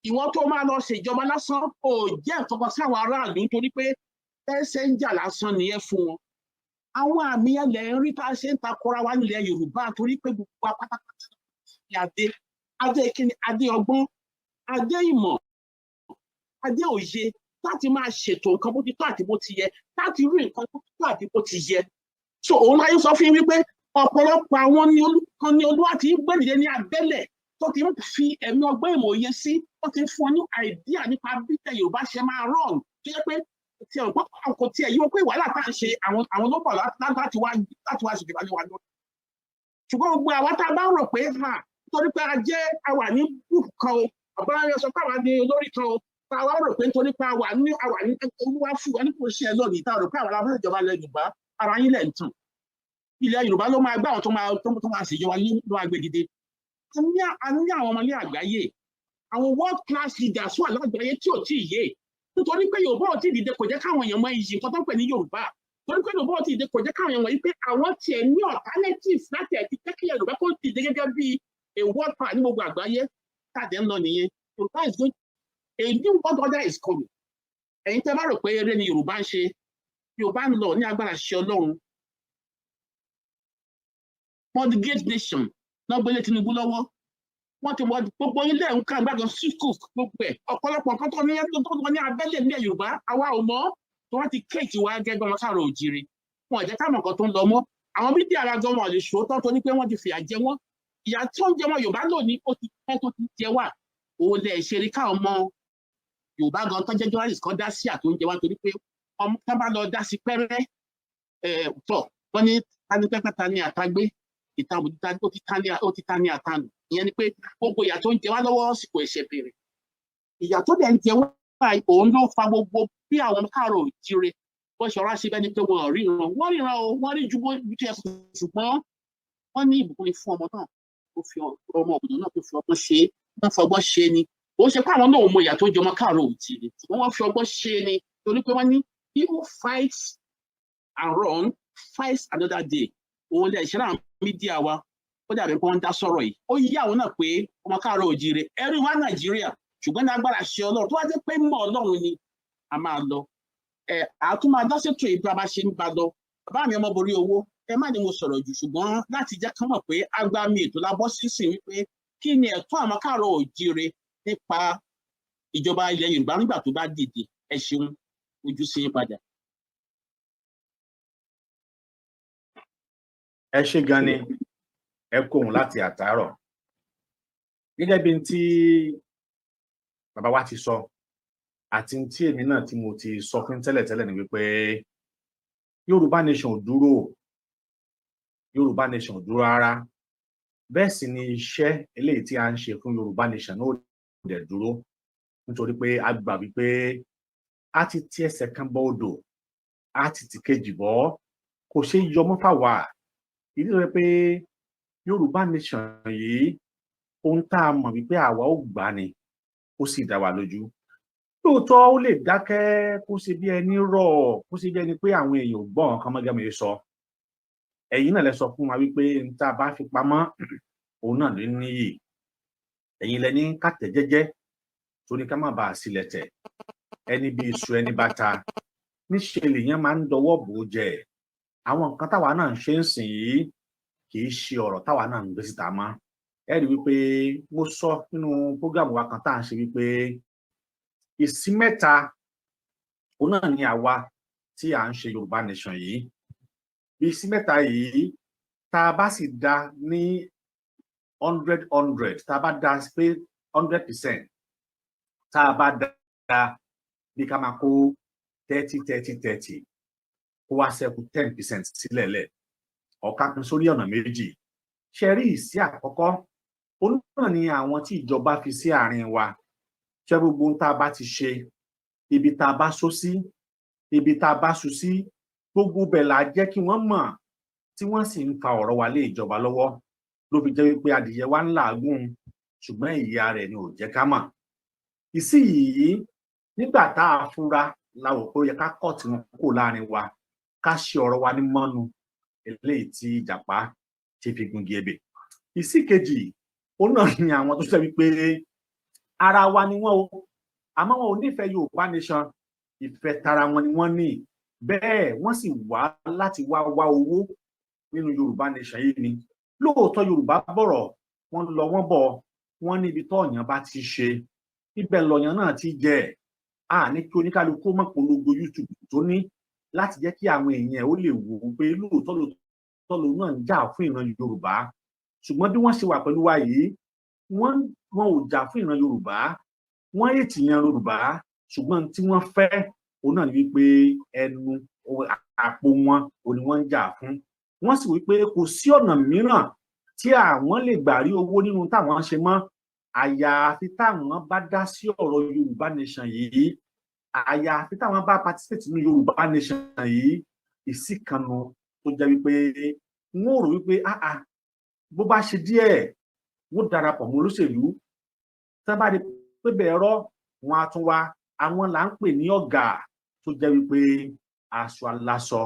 ìwọ tó máa lọ ṣèjọba lásán ò jẹ́ nǹkan sáwọn aráàlú nítorí pé ẹsẹ̀ ń jà lásán nìyẹn fún wọn àwọn àmì ẹlẹ̀ ń rí tá a ṣe ń takora wa nílẹ̀ Yorùbá torí pé gbogbo apátápátá ní adé kíni adé ọgbọ́n adé ìmọ̀ adé òye láti máa ṣètò nǹkan bó ti tó àti bó ti yẹ láti rí nǹkan bó ti tó àti bó ti yẹ so òun láyé sọ fún yín wípé ọ̀pọ̀lọpọ̀ àwọn ni Olúwa ti ń gbẹ̀dìde ní abẹ́lẹ̀ tó ti ń fi ẹ̀mí ọgbọ́n ìmọ̀ òye sí ó ti ń fún ọ ní àìdíà nípa bí tẹ Yorùbá ṣe máa rọrùn tó yẹ pé tí ọ̀pọ̀ kò tiẹ̀ yíwọ́ pé wàhálà tá à ń ṣe àwọn ló bọ̀ láti wá ṣèjọba lé wa lórí ṣùgbọ́n gbogbo àwa tá a bá rò pé nítorí pé a wà ní group kan o ọba ayọ sọ pé àwa ní olórí kan o àwa rò pé nítorí pé àwa ní olúwa fún wa ní kò ṣe ẹ lónìí tá a rò pé àwa lábẹ́ ìjọba ilẹ̀ Yorùbá ara yín lẹ̀ ń tàn ilẹ̀ Yorùbá ló máa gbá àwọn tó máa ṣèjọba ló máa gbé dìde a ní àwọn ọmọ ilé àgbáyé àwọn world class leaders wà lágbàáyé tí ò tí ì yé nítorí pé Yorùbá ò tí ì dìde kò jẹ́ káwọn èèyàn mọ iyì nǹkan tó ń pè ní Yorùbá torí pé Yorùbá ò tí ì dìde kò jẹ́ káwọn èèyàn mọ̀ pé àwọn tiẹ̀ ní alternatives láti ẹ̀tí jẹ́ kí Yorùbá kó dìde gẹ́gẹ́ bí a world power ní gbogbo àgbáyé tàdé ń lọ nìyẹn Yorùbá is going a new world order is coming ẹ̀yin tẹ́ bá rò pé eré ni Yorùbá ń ṣe Yorùbá ń lọ ní agbára ṣe Ọlọ́run mortgage nation náà gbélé Tinubu lọ́wọ́ wọ́n ti wọ gbogbo ilé nǹkan gbàgbọ́ sukuk gbogbo ẹ̀ ọ̀pọ̀lọpọ̀ nǹkan tó ní abẹ́lé ní Yorùbá àwa ò mọ̀ tó wọ́n ti kéèkì wá gẹ́gẹ́ wọn káàrọ̀ òjìrì wọn ò jẹ́ ká mọ̀ nǹkan tó ń lọ mọ́ àwọn bídí ara gan wọn lè ṣòótọ́ tó ní pé wọ́n ti fìyà jẹ wọ́n ìyà tó ń jẹ wọn Yorùbá lónìí ó ti pẹ́ tó ti jẹ wá òun lè ṣe rí káwọn ọmọ Yorùbá gan tó jẹ́ journalist kan dá sí àtúnjẹ wá torí pé ọmọ tá bá lọ dá sí pẹ́rẹ́ tọ̀ wọ́n ní tani pẹ́pẹ́ ta ni àtagbé ìtàn ó ti ta ní àtànù ìyẹn ni pé gbogbo ìyà tó ń jẹ wá lọ́wọ́ àsìkò ẹ̀ṣẹ̀ bèrè ìyà tó dẹ̀ ń jẹ wá òun ló fa gbogbo bí àwọn káàrọ̀ òjíire bó ṣe ọ̀rá síbẹ̀ ni pé wọ́n ríran o wọ́n rí ju bó ti ẹ̀sùn ṣùgbọ́n wọ́n ní ìbùkún ni fún ọmọ náà tó fi ọmọ òbòdó náà tó fi ọgbọ́n ṣe wọ́n fọgbọ́n ṣe ni ó ṣe pé àwọn náà ò mọ ìyà tó ń jẹ ọmọ káàrọ̀ òjíire ṣùgbọ́n wọ́n fi ọgbọ́n ṣe ni torí pé wọ́n ní he who fights and run fights another day òun lè ṣe láwọn mídíà wa ó dàbí pé wọ́n ń dá sọ̀rọ̀ yìí ó yí àwọn náà pé ọmọ káàrọ̀ òjíire ẹrú wa Nàìjíríà ṣùgbọ́n ní agbára ṣe Ọlọ́run tó wá jẹ́ pé mọ́ Ọlọ́run ni a máa lọ àtún máa dá ṣètò ìbí a bá ṣe ń bá lọ bàbá mi ọmọ borí owó ẹ má ní mo sọ̀rọ̀ jù ṣùgbọ́n láti jẹ́ kán mọ̀ pé agbami ètò lábọ́ sísìn wípé kí ni ẹ̀tọ́ àwọn káàrọ̀ òjíire nípa ìjọba ilẹ̀ Yorùbá nígbà tó bá dìde ẹ ṣeun ojú sí padà. ẹ ṣé gan ni ẹ kóhun láti àtàárọ̀ gẹ́gẹ́ bí tí bàbá wa ti sọ àti tí èmi náà tí mo ti sọ fún tẹ́lẹ̀tẹ́lẹ̀ ni wípé Yorùbá nation ò dúró Yorùbá nation ò dúró rárá bẹ́ẹ̀ sì ni iṣẹ́ eléyìí tí a ń ṣe fún Yorùbá nation náà ò dẹ̀ dúró nítorí pé a gbà wípé a ti ti ẹsẹ̀ kan bọ odò a ti ti kejì bọ́ kò ṣe yọmọ́ fáwa ìdí rẹ̀ pé Yorùbá nation yìí ohun tá a mọ̀ wípé àwa ò gbà ni ó sì dá wa lójú lóòótọ́ ó lè dákẹ́ kó ṣe bí ẹni rọ̀ kó ṣe bí ẹni pé àwọn èèyàn ò gbọ́ nǹkan mọ́gàmọ́ yìí sọ ẹ̀yin náà lẹ sọ fún wa wípé n tá a bá fi pamọ́ òun náà ló níyì ẹ̀yin lẹ ní ká tẹ̀ jẹ́jẹ́ torí ká má bàa sílẹ̀ tẹ̀ ẹni bí iṣu ẹni bàtà níṣe lèèyàn máa ń dọwọ́ bò ó jẹ àwọn nǹkan táwa náà ń ṣe ń sìn yìí kì í ṣe ọ̀rọ̀ táwa náà ń gbé síta mọ́ ẹ rí wípé mo sọ nínú prógámù wa kan tá à ń ṣe wípé ìsìn mẹ́ta òun náà ni àwa tí à ń ṣe Yorùbá nation yìí ìsìn mẹ́ta yìí tá a bá sì dá ní 100 tá a bá dá pé 100% tá a bá dá bí ká máa kó 30 kó wá ṣẹ́kù 10% sílẹ̀ lẹ̀ ọ̀ka pín sórí ọ̀nà méjì ṣe rí ìsí àkọ́kọ́ òun náà ni àwọn tí ìjọba fi sí àárín wa ṣe gbogbo ohun tá a bá ti ṣe ibi tá a bá so sí ibi tá a bá su sí gbogbo bẹ̀ là jẹ́ kí wọ́n mọ̀ tí wọ́n sì ń fa ọ̀rọ̀ wa lé ìjọba lọ́wọ́ ló fi jẹ́ wípé adìyẹ wa ń làágùn ṣùgbọ́n ìyá rẹ̀ ni ò jẹ́ ká mọ̀ ìsí yìí nígbà tá a fura láwò pé ó yẹ ká kọ́ tí wọ́n kò láàrin wa ká ṣe ọ̀rọ̀ wa ní mọ́nu eléyìí tí ìjàpá ti fi gungi ebè ìsí kejì ó náà ní àwọn tó ṣe wípé ara wa ni wọ́n o àmọ́ wọn ò nífẹ̀ẹ́ Yorùbá nation ìfẹ́ tara wọn ni wọ́n ní bẹ́ẹ̀ wọ́n sì wá láti wá owó nínú Yorùbá nation yìí ni lóòótọ́ Yorùbá bọ̀rọ̀ wọ́n lọ wọ́n bọ̀ wọ́n níbi tọ́ọ̀yàn bá ti ṣe ibẹ̀ lọ̀yàn náà ti jẹ́ ní kí oníkálukú mọ̀ polongo YouTube tó ní láti jẹ́ kí àwọn èèyàn ó lè wò ó pé lóòótọ́ lòun náà ń jà fún ìran Yorùbá ṣùgbọ́n bí wọ́n ṣe wà pẹ̀lú wa yìí wọ́n ò jà fún ìran Yorùbá wọ́n ètì yan Yorùbá ṣùgbọ́n tí wọ́n fẹ́ òun náà ni wípé ẹnu àpò wọn ò ní wọ́n ń jà fún wọ́n sì wípé kò sí ọ̀nà mìíràn tí àwọn lè gbà rí owó nínú táwọn ṣe mọ́ àyàfi táwọn bá dá sí ọ̀rọ̀ Yorùbá nation yìí, àyàfi táwọn bá participate nínú Yorùbá nation yìí, ìsìnkànnù tó jẹ́ wípé wọ́n rò wípé bó bá ṣe díẹ̀ wọ́n darapọ̀ mọ́ olóṣèlú, tá bá di pé bẹ́ẹ̀ rọ́ wọn á tún wá àwọn là ń pè ní ọ̀gá tó jẹ́ wípé aṣọ aláṣọ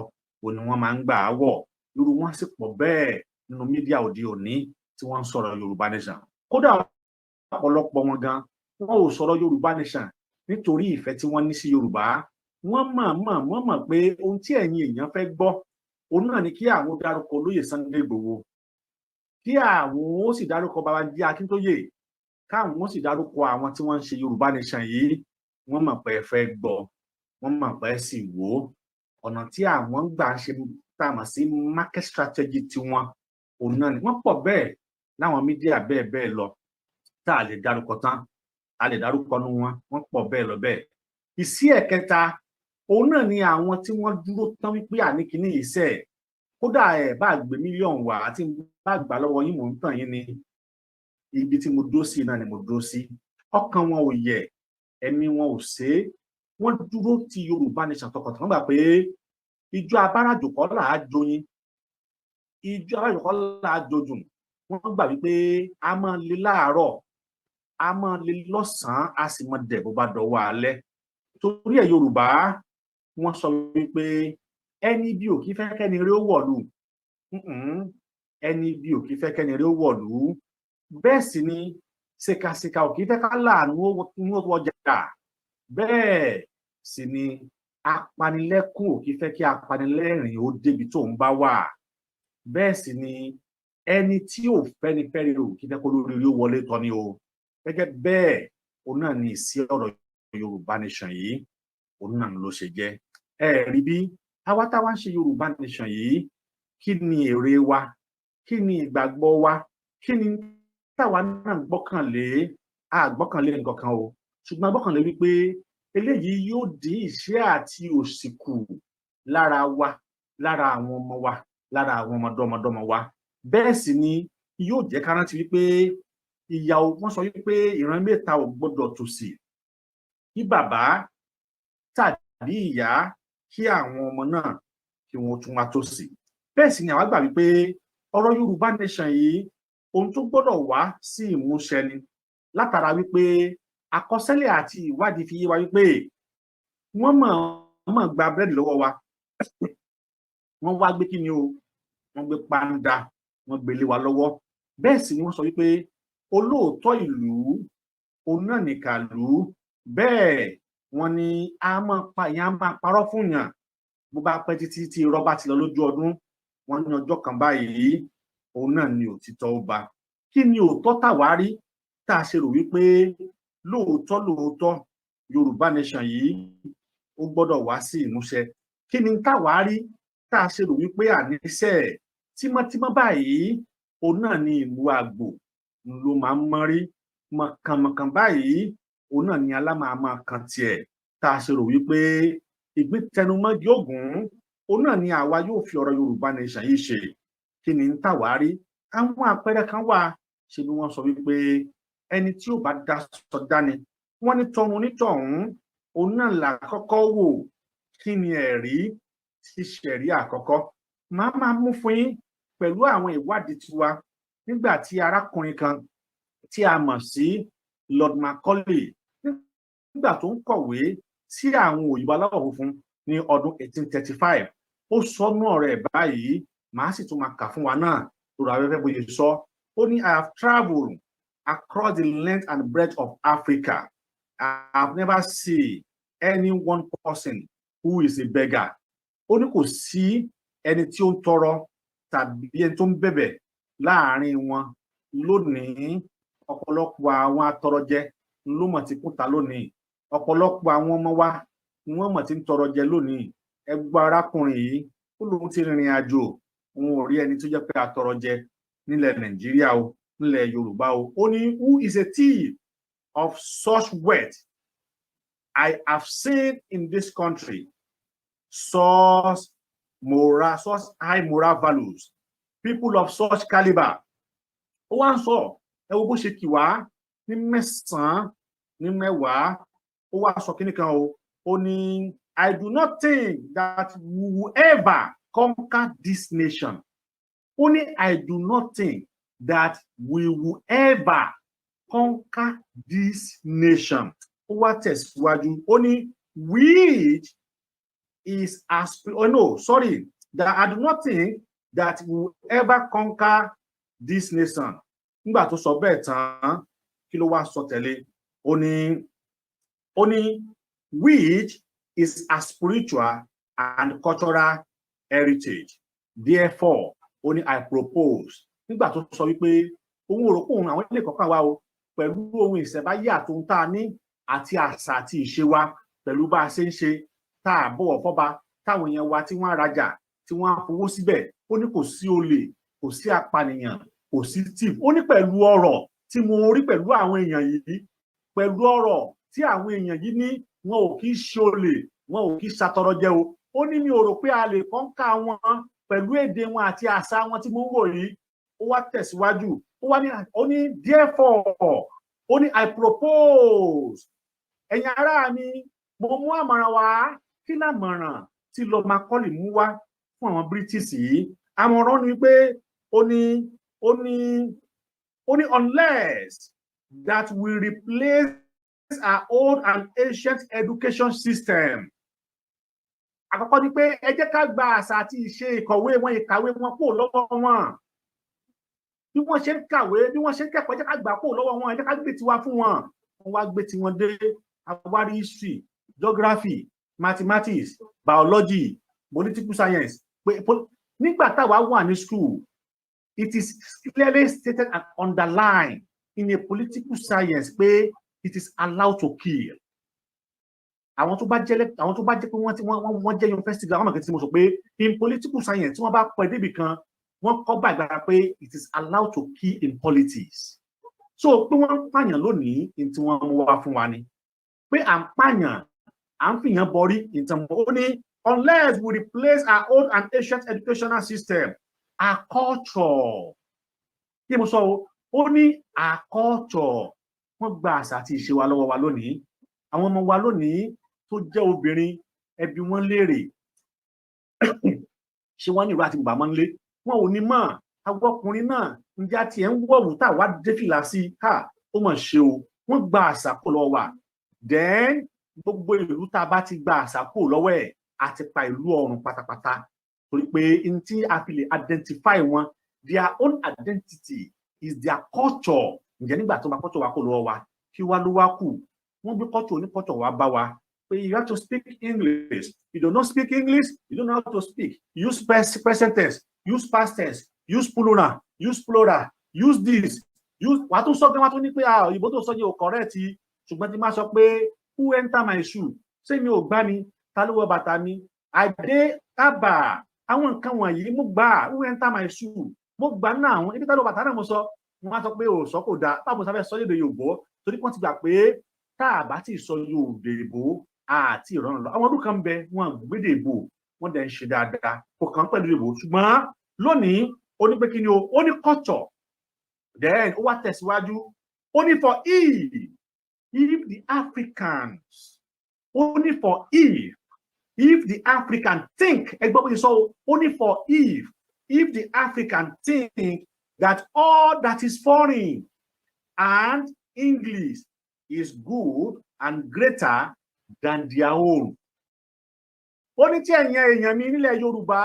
òní wọ́n máa ń gbà á wọ̀, irú wọn sì pọ̀ bẹ́ẹ̀ nínú mídíà òde òní tí wọ́n ń sọ̀rọ̀ Yorùbá nation. Kódà ọ̀pọ̀lọpọ̀ wọn gan wọn ò sọ̀rọ̀ Yorùbá nation nítorí ìfẹ́ tí wọ́n ní sí Yorùbá. Wọ́n mọ̀ pé ohun tí ẹ̀yin èèyàn fẹ́ gbọ́ òun náà ni kí àwọn dárúkọ olóyè Sunday Igboho, kí àwọn ó sì dárúkọ Babájídé Akíntóyè, káwọn ó sì dárúkọ àwọn tí wọ́n ń ṣe Yorùbá nation yìí. Wọ́n mọ̀ pé ẹ fẹ́ gbọ́, wọ́n mọ̀ pé ẹ sì wò ó. Ọ̀nà tí àwọn ń gbà ṣe tàmọ̀ sí market strategy tiwọn òun náà ni wọ́n pọ̀ bẹ́ẹ̀ láwọn mídíà bẹ́ẹ̀ lọ tá a lè dárúkọ tán, a lè dárúkọ nú wọn, wọ́n pọ̀ bẹ́ẹ̀ lọ bẹ́ẹ̀. Ìsí ẹ̀kẹta òun náà ni àwọn tí wọ́n dúró tán wípé àníkíní ìṣe kódà ẹ̀ bá gbé mílíọ̀nù wá àti bá gbà lọ́wọ́ yín mò ń tàn yín ni, ibi tí mo dúró sí náà ni mo dúró sí. Ọkàn wọn ò yẹ, ẹ̀mí wọn ò ṣe é, wọ́n dúró ti Yorùbá nation tọkàntọkàn. Wọ́n gbà pé ìjọ abáràjò kọ́ là á joyin, ìjọ abáràjò kọ́ là á jojùn. Wọ́n gbà wípé a máa le láàárọ̀, a máa le lọ́sàn-án, a sì máa dẹ̀ bó bá dọ̀wọ́ alẹ́. Torí ẹ̀ Yorùbá wọ́n sọ wípé ẹni bí ò kí fẹ́ kẹ́ni rí ó wọ̀lú, ẹni bí ò kí fẹ́ kẹ́ni rí ó wọ̀lú. Bẹ́ẹ̀ sì ni ṣèkàṣèkà ò kí fẹ́ ká láàánú ó wọjà, bẹ́ẹ̀ sì ni apanilẹ́kún ò kí fẹ́ kí apanilẹ́rìn ó débi tó ń bá wà, bẹ́ẹ̀ sì ni ẹni tí ò fẹ́ni fẹ́ni ò kí fẹ́ kó lórí rí ó wọlé tọ́ ni o. Gẹ́gẹ́ bẹ́ẹ̀ òun náà ni ìsí ọ̀rọ̀ Yorùbá nation yìí òun náà ló ṣe jẹ́. Ẹ rí bí àwa táwa ń ṣe Yorùbá nation yìí, kí ni èrè wa, kí ni ìgbàgbọ́ wa, kí ni táwa náà gbọ́kànlé? Àgbọ́kànlé nǹkan kan o, ṣùgbọ́n gbọ́kànlé wípé eléyìí yóò dín ìṣẹ́ àti òṣì kù lára wa, lára àwọn ọmọ wa, lára àwọn ọmọdọ́mọdọ́mọ wa. Bẹ́ẹ̀ sì ni yóò jẹ́ ká rántí wípé ìyàwó wọn sọ wípé ìran mẹ́ta ò gbọ́dọ̀ tòṣì, kí bàbá tàbí ìyá, kí àwọn ọmọ náà kí wọn tún wá tòṣì. Bẹ́ẹ̀ sì ni àwa gbà wípé ọ̀rọ̀ Yorùbá nation yìí ohun tó gbọ́dọ̀ wá sí ìmúṣẹ ni, látara wípé àkọsílẹ̀ àti ìwádìí fi yé wa wípé wọ́n mọ̀ gba búrẹ́dì lọ́wọ́ wa, wọ́n wá gbé kí ni o, wọ́n gbé pàǹdà, wọ́n gbé lé wa lọ́wọ́. Bẹ́ẹ̀ sì ni wọ́n sọ wípé olóòótọ́ ìlú òun náà nìkàlú, bẹ́ẹ̀ wọ́n ní a máa parọ́ fún yàn bó bá pẹ́ títí tí irọ́ bá ti lọ lójú ọdún. Wọ́n ní ọjọ́ kan báyìí òun náà ni òtítọ́ ó bá. Kí ni òótọ́ tàwárí tá a ṣe rò wípé lóòótọ́ Yorùbá nation yìí ó gbọ́dọ̀ wá sí ìmúṣẹ? Kí ni tàwárí tá a ṣe rò wípé àníṣe tímọ́tímọ́ báyìí òun náà ni ìlú àgbò ló máa ń mọ́rí, mọ̀kànmọ̀kàn báyìí òun náà ni alámàmà kan tiẹ̀, tá a ṣe rò wípé ìgbín tẹnumọ́gi ògún òun náà ni àwa yóò fi ọ̀rọ̀ Yorùbá nation yìí ṣe. Kí ni tàwárí? Àwọn àpẹẹrẹ kan wà, ṣe ni wọ́n sọ wípé ẹni tí ò bá dá sọ dání, wọ́n ní tọrun nítọ̀hún òun náà là kọ́kọ́ wò. Kí ni ẹ̀rí tí ṣẹ̀rí àkọ́kọ́? Máa mú fún yín pẹ̀lú àwọn ìwádìí tiwa nígbà tí arákùnrin kan tí a mọ̀ sí Lord Macaulay, nígbà tó ń kọ̀wé sí àwọn òyìnbó aláwọ̀ funfun ní ọdún 1835, ó sọnù ọ̀rọ̀ ẹ̀ báyìí, màá sì tún máa kà fún wa náà lórí afẹ́fẹ́ bóyá sọ. Ó ní I have travelled across the length and breadth of Africa. I have never seen any one person who is a beggar. Ó ní kò sí ẹni tí ó ń tọrọ tàbí ẹni tó ń bẹ̀bẹ̀ láàrin wọn lónìí. Ọ̀pọ̀lọpọ̀ àwọn atọrọjẹ ló mọ̀ ti kúta lónìí. Ọ̀pọ̀lọpọ̀ àwọn ọmọ wa ni wọ́n mọ̀ ti ń tọrọ jẹ lónìí. Ẹ gbọ́ arákùnrin yìí, ó lóun ti rìnrìn àjò, òun ò rí ẹni tó jẹ́ pé atọrọjẹ nílẹ̀ Nàìjíríà o, nílẹ̀ Yorùbá o. Ó ní who is a thief of such wealth I have seen in this country, such high moral values, people of such caliber, ó wá ń sọ ẹ wo bó ṣe kì wá ní 9 ní 10 ó wá sọ kíní kan o ó ní I do not think that we will ever conquer this nation. Ó ní I do not think that we will ever conquer this nation. Ó wá tẹ̀síwájú ó ní which is that I do not think that we will ever conquer this nation. Nígbà tó sọ bẹ́ẹ̀ tán kí ló wá sọ tẹ̀lé ó ní which is a spiritual and cultural heritage. Therefore ó ní I propose. Nígbà tó sọ wípé òun ò rò pé òun àwọn ilé kọ̀ọ̀kan wa o pẹ̀lú ohun ìṣẹ̀báyé àtòun tá a ní àti àṣà àti ìṣe wa pẹ̀lú bá a ṣe ń ṣe tá a bọ̀wọ̀ fọ́ba táwọn èèyàn wa tí wọ́n rajà tí wọ́n fowó síbẹ̀ ó ní kò sí olè kò sí apànìyàn kò sí tíì ó ní pẹ̀lú ọrọ̀ tí mo rí pẹ̀lú àwọn èèyàn yìí pẹ̀lú ọrọ̀ tí àwọn èèyàn yìí ní wọn ò kí ṣe olè wọn ò kí ṣàtọrọ jẹ o ó ní mi ò rò pé a lè kọ́ńkà wọn pẹ̀lú èdè wọn àti àṣà wọn tí mo ń wò yìí ó wá tẹ̀síwájú ó ní therefore ó ní I propose ẹ̀yin ará mi mo mú àmọ̀ràn wá kí lámọ̀ràn tí Lord Macaulay mú wá fún àwọn British yìí àmọ̀ràn ni pé ó ní unless that we replace our old and ancient education system. Àkọ́kọ́ ni pé ẹ jẹ́ ká gba àṣà àti ìṣe ìkọ̀wé wọn ìkàwé wọn kúrò lọ́wọ́ wọn. Bí wọ́n ṣe ń kàwé bí wọ́n ṣe ń kẹ́kọ̀ọ́ ẹ jẹ́ ká gbà kúrò lọ́wọ́ wọn ẹ jẹ́ ká gbé tiwa fún wọn. Wọ́n wá gbé tiwọn dé àwárí history, geography, mathematics, biology, political science. Nígbà táwa wà ní school, it is clearly stated and underlined in a political science pé it is allowed to kill. Àwọn tó bá jẹ́ pé wọ́n jẹ́ university àwọn ọmọkẹ́ tí mo sọ pé in political science tí wọ́n bá pẹ́ débì kan wọ́n kọ́ gbàgbà pé it is allowed to kill in politics. So pé wọ́n ń pààyàn lónìí ní tí wọ́n mú wá fún wa ni pé à ń pààyàn à ń fìyàn borí ìtàn ó ní unless we replace our old and ancient educational system our culture kí mo sọ ó ní our culture wọ́n gba àṣà àti ìṣe wa lọ́wọ́ wa lónìí àwọn ọmọ wa lónìí tó jẹ́ obìnrin ẹbí wọn léèrè ṣé wọ́n ní ìró àti bàbá ńlé wọn ò ní mọ̀ àwọn ọkùnrin náà ǹjẹ́ àti ẹ̀ ń wọ̀wù tá a wá dé fìlà sí ká ó mọ̀ ṣe o wọ́n gba àṣà kó lọ́wọ́ wa then gbogbo ìlú tá a bá ti gba àṣà kó lọ́wọ́ ẹ̀ àti pa ìlú ọ̀run pátápátá torí pé n tí a fi lè identify wọn their own identity is their culture ǹjẹ́ nígbà tó máa culture wa kó lọ́wọ́ wa kí wá ló wá kù wọ́n gbé culture ní culture wa bá wa pé you have to speak English you don't know speak English you don't know how to speak use present tense use past tense use plural use this use wàá tún sọ pé wọ́n tún ní pé òyìnbó tó sọ yìí ò correct ṣùgbọ́n tí máa sọ pé who enter my shoe ṣé mi ò gbá ni ta ló wọ bàtà mi àdé àbà àwọn nǹkan wọ̀nyí mo gbà who enter my shoe mo gbà náà àwọn ibi tá ló bàtà náà mo sọ wọn á sọ pé ò sọ kò dáa báwo sáfẹ́ sọ lédè Yorùbá torí wọ́n ti gbà pé tá a bá ti sọ Yorùbá àti ìrọ̀rùn lọ àwọn ọdún kan bẹ wọn gbédè ìbò wọn dẹ̀ ń ṣe dáadáa kò kàn pẹ̀lú ìbò ṣùgbọ́n lónìí ó ní pé kí ni ó ní culture then ó wá tẹ̀síwájú ó ní for if the Africans only for if the African think ẹgbẹ́ bó ṣe sọ only for if the African think that all that is foreign and English is good and greater than their own. Ó ní tí ẹ̀yin èèyàn mi nílẹ̀ Yorùbá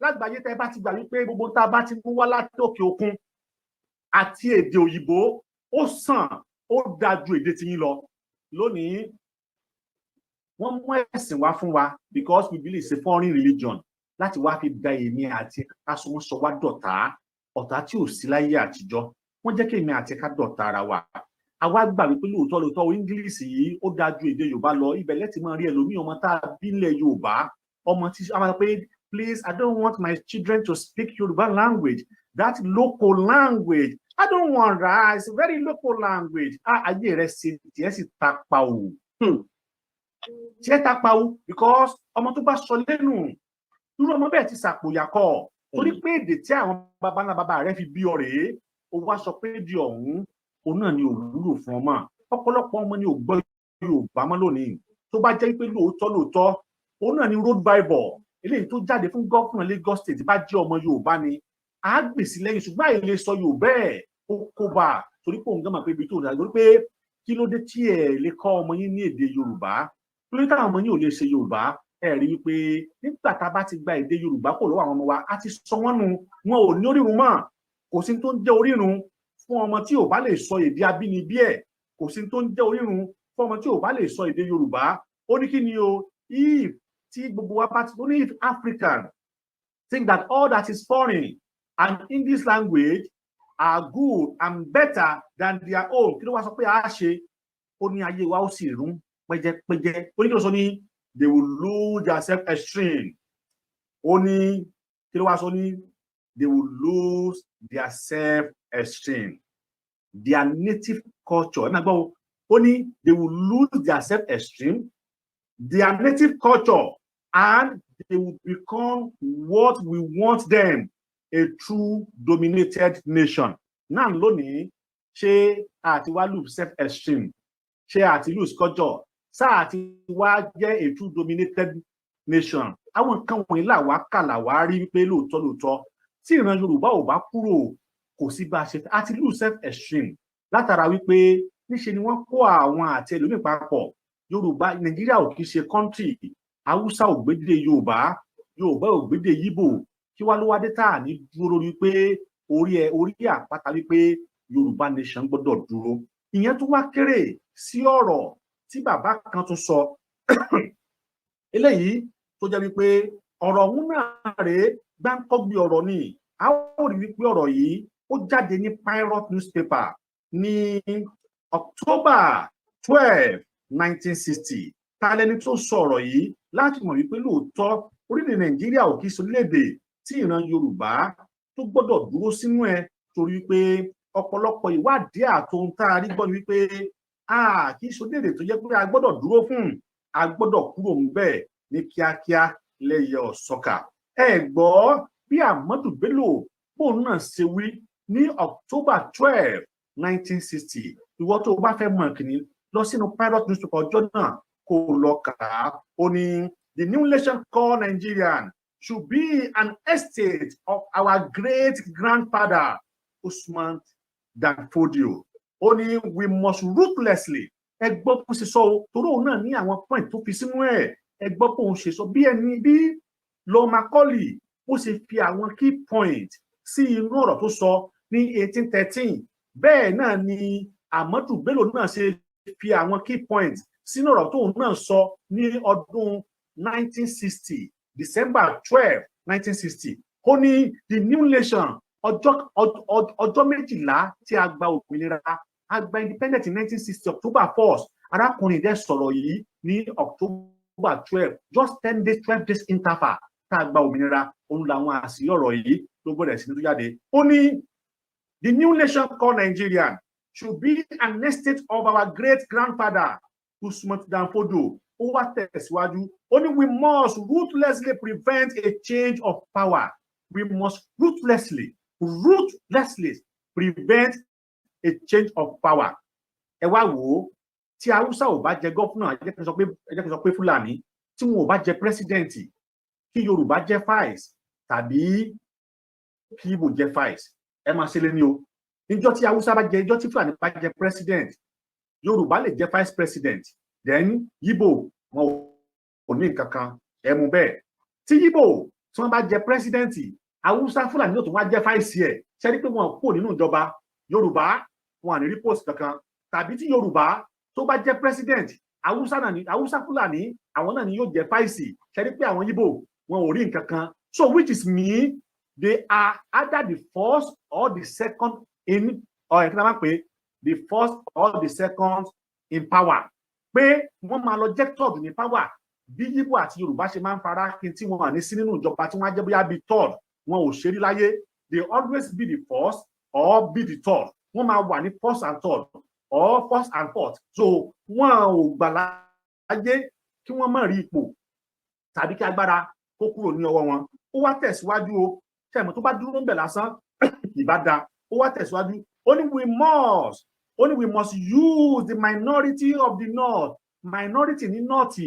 lágbàáyé tẹ́ bá ti gbà wípé gbogbo tá a bá ti mú wá láti òkè òkun àti èdè òyìnbó ó sàn ó dájú èdè tiyín lọ lónìí wọ́n mú ẹ̀sìn wá fún wa because we believe it's a foreign religion láti wá fi da èmi àti kásùnmọ́ sọ wá dọ̀tá ọ̀tá tí ò sí láyé àtijọ́ wọ́n jẹ́ kí èmi àti ká dọ̀tá ara wa àwa gbà wípé lóòótọ́ English yìí ó dájú èdè Yorùbá lọ ibẹ̀ lẹ́tì máa rí ẹlòmíì ọmọ tá a bí ilẹ̀ Yorùbá ọmọ tí a máa pé please I don't want my children to speak Yoruba language that local language I don't want that it's a very local language ayé rẹ̀ ṣe tiẹ̀ sì tapa o tiẹ̀ tapa o because ọmọ tó bá sọ lẹ́nu irú ọmọ bẹ́ẹ̀ ti ṣàpòyàkọ́ torí pé èdè tí àwọn baba ńlá baba rẹ̀ fi bí ọ rèé ó wá sọ pé èdè ọ̀hún òun náà ni ò wúlò fún ọmọ ọ̀pọ̀lọpọ̀ ọmọ ni ò gbọ́ Yorùbá mọ́ lónìí tó bá jẹ́ pé lóòótọ́ òun náà ni road bible eléyìí tó jáde fún gọ́fúnà Lagos State bá jẹ́ ọmọ Yorùbá ni á gbèsè lẹ́yìn ṣùgbọ́n àìlè sọ Yorùbá ẹ̀ kó bá torí pé òun gán máa pé ibi tó rà lórí pé kí ló dé tí ẹ lè kọ́ ọmọ yín ní èdè Yorùbá lórí táwọn ọmọ yín ò lè ṣe Yorùbá ẹ rí i pé nígbà tá a bá ti gba èdè Yorùbá kò lọ́wọ́ àwọn ọmọ wa á ti sọ wọ́n nù wọn ò ní orírun mọ́ kò sí tó ń jẹ́ orírun fún ọmọ tí ò bá lè sọ èdè abínibí ẹ̀ kò sí tó ń jẹ́ orírun fún ọmọ tí ò bá lè sọ èdè Yorùbá ó ní kí ni o if tí gbogbo wa bá ti ó ní if African think that all that is foreign and English language are good and better than their own kí ló wá sọ pé a ṣe ó ní ayé wa ó sì rún pẹjẹpẹjẹ ó ní kí ló sọ ní they will lose their self-esteem ó ní kí ló wá sọ ní they will lose their self-esteem their native culture ẹ gbọ́ ó ní they will lose their self-esteem their native culture and they will become what we want them a true dominated nation náà lónìí ṣé àti wá lose self-esteem ṣé àti lose culture sáà àti wá jẹ́ a true dominated nation àwọn nǹkan wọ̀nyí làwa kà làwa rí wípé lóòótọ́ tí ìran Yorùbá ò bá kúrò kò sí bá a ṣe àti lose self-esteem látara wípé níṣe ni wọ́n kó àwọn àti ẹlòmíì papọ̀ Yorùbá Nàìjíríà ò kì í ṣe country Haúsá ò gbédè Yorùbá Yorùbá ò gbédè Yíbò kí wá ló wá dé tá à ní dúró lórí pé orí àpáta wípé Yorùbá nation gbọ́dọ̀ dúró ìyẹn tún wá kéré sí ọ̀rọ̀ tí bàbá kan tún sọ eléyìí tó jẹ́ wípé ọ̀rọ̀ ọ̀hún náà rèé gbáǹkọ́gbì ọ̀rọ̀ ni a ó rí wípé ọ̀rọ̀ yìí ó jáde ní Pirate newspaper ní October 12, 1960 ta lẹni tó sọ ọ̀rọ̀ yìí láti mọ̀ wípé lóòótọ́ orílẹ̀ Nàìjíríà ò kì í ṣorílẹ̀-èdè tí ìran Yorùbá tó gbọ́dọ̀ dúró sínú ẹ̀ torí pé ọ̀pọ̀lọpọ̀ ìwádìí àtohun tá a rí gbọ́ ni wípé kì í ṣorílẹ̀-èdè tó jẹ́ pé a gbọ́dọ̀ dúró fún a gbọ́dọ̀ kúrò ńbẹ̀ ní kíákíá lẹ́yẹ ọ̀sọ́kà ẹ gbọ́ bí Ahmadu Bello bóun náà ṣe wí ní October 12, 1960 ìwọ tó o bá fẹ́ mọ̀ kìíní lọ sínú Pirate newspaper ọjọ́ náà kó o lọ kà á ó ní the new nation called Nigerian should be an estate of our great grandfather Usman Dan Fodio ó ní we must ruthlessly ẹ gbọ́ bó ṣe sọ o torí òun náà ní àwọn point tó fi sínú ẹ̀ ẹ gbọ́ bó ṣe sọ bí ẹni bí Lord Macaulay ó ṣe fi àwọn key point sí inú ọ̀rọ̀ tó sọ ní 1813 bẹ́ẹ̀ náà ni Ahmadu Bello náà ṣe fi àwọn key points sínú ọ̀rọ̀ tóun náà sọ ní ọdún 1960 December 12, 1960 ó ní the new nation ọjọ́ méjìlá tí a gba òmìnira a gba independent in 1960 October 1st arákùnrin dẹ̀ sọ̀rọ̀ yìí ní October 12 just 10 days 12 days interval tá a gba òmìnira òun làwọn àṣírí ọ̀rọ̀ yìí ló gbọ́dọ̀ sí ní tó jáde ó ní the new nation called Nigerian should be an estate of our great grandfather Usman Dan Fodio ó wá tẹ̀síwájú ó ní we must ruthlessly prevent a change of power we must ruthlessly prevent a change of power ẹ wá wò ó tí Haúsá ò bá jẹ gọ́fúnà ẹ jẹ́ kí n sọ pé Fúlàní tí wọn ò bá jẹ pírẹsidẹ́ǹtì kí Yorùbá jẹ vice tàbí kí Ìgbò jẹ vice ẹ máa ṣe lé ní o níjọ́ tí Haúsá bá jẹ ìjọ́ tí Fúlàní bá jẹ president Yorùbá lè jẹ vice president then Ìgbò wọn ò ní nǹkan kan ẹ mú bẹ́ẹ̀ tí Ìgbò tí wọ́n bá jẹ president Haúsá Fúlàní yóò tún wá jẹ vice ẹ̀ ṣe rí pé wọn kò nínú ìjọba Yorùbá wọn à ní rí post kankan tàbí tí Yorùbá tó bá jẹ president Haúsá Fúlàní àwọn náà ni yóò jẹ vice ṣe rí pé àwọn Ìgbò wọn ò rí nǹkan kan so which is mean they are either the first or the second in or ẹ kí n máa pè the first or the second in power pé wọ́n máa lọ jẹ́ third ní power bí Ìgbò àti Yorùbá ṣe máa ń fara kí tí wọ́n wà ní sí nínú ìjọba tí wọ́n á jẹ́ bóyá bí third wọn ò ṣe rí láyé they always be the first or be the third wọ́n máa wà ní first and third or first and fourth so wọn ò gbà láyé kí wọ́n má rí ipò tàbí kí agbára kó kúrò ní ọwọ́ wọn ó wá tẹ̀síwájú o tẹ̀mọ̀ tó bá dúró ń bẹ̀ lásán ìbá da ó wá tẹ̀síwájú ó ní we must use the minority of the north, minority ní north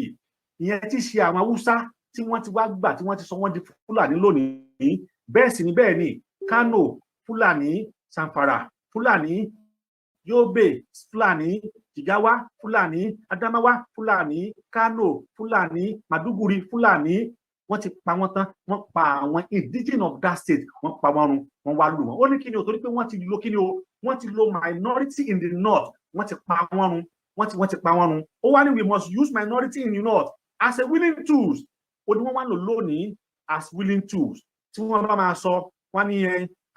ìyẹn tí ṣe àwọn Haúsá tí wọ́n ti wá gbà tí wọ́n ti sọ wọ́n di Fúlàní lónìí. Bẹ́ẹ̀ ni Kano Fúlàní, Zamfara Fúlàní, Yobe Fúlàní, Jigawa Fúlàní, Adamawa Fúlàní, Kano Fúlàní, Maduguri Fúlàní. Wọ́n ti pa wọ́n tán, wọ́n pa àwọn indigenous of that state, wọ́n pa wọ́n run, wọ́n wá lù wọ́n. Ó ní kí ni o, torí pé wọ́n ti lo kí ni o, wọ́n ti lo minority in the north, wọ́n ti pa wọ́n run, wọ́n ti pa wọ́n run. Ó wá ní we must use minority in the north as a willing tools. Ó ní wọ́n wá lò lónìí as willing tools. Tí wọ́n bá máa sọ, wọ́n ní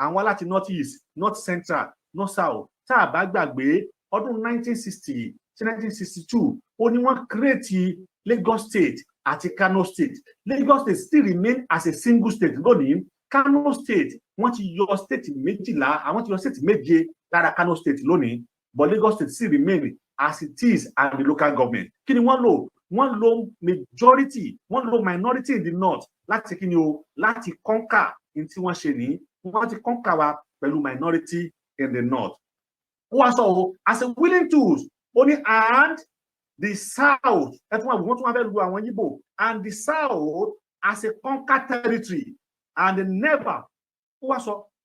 àwọn láti north east, north central, north south. Tá a bá gbàgbé ọdún 1960 sí 1962, ó ní wọ́n create Lagos state àti Kano state. Lagos state still remain as a single state lónìí. Kano state wọ́n ti yọ state méjìlá, àwọn ti yọ state méje lára Kano state lónìí, but Lagos state still remain as it is and the local government. Kí ni wọ́n lò? Wọ́n lo majority, wọ́n lo minority in the north láti kí ni o, láti conquer in tí wọ́n ṣe ní, wọ́n ti conquer wa pẹ̀lú minority in the north. Wọ́n sọ as a willing tools, ó ní and the south, and the south as a conquered territory, and never,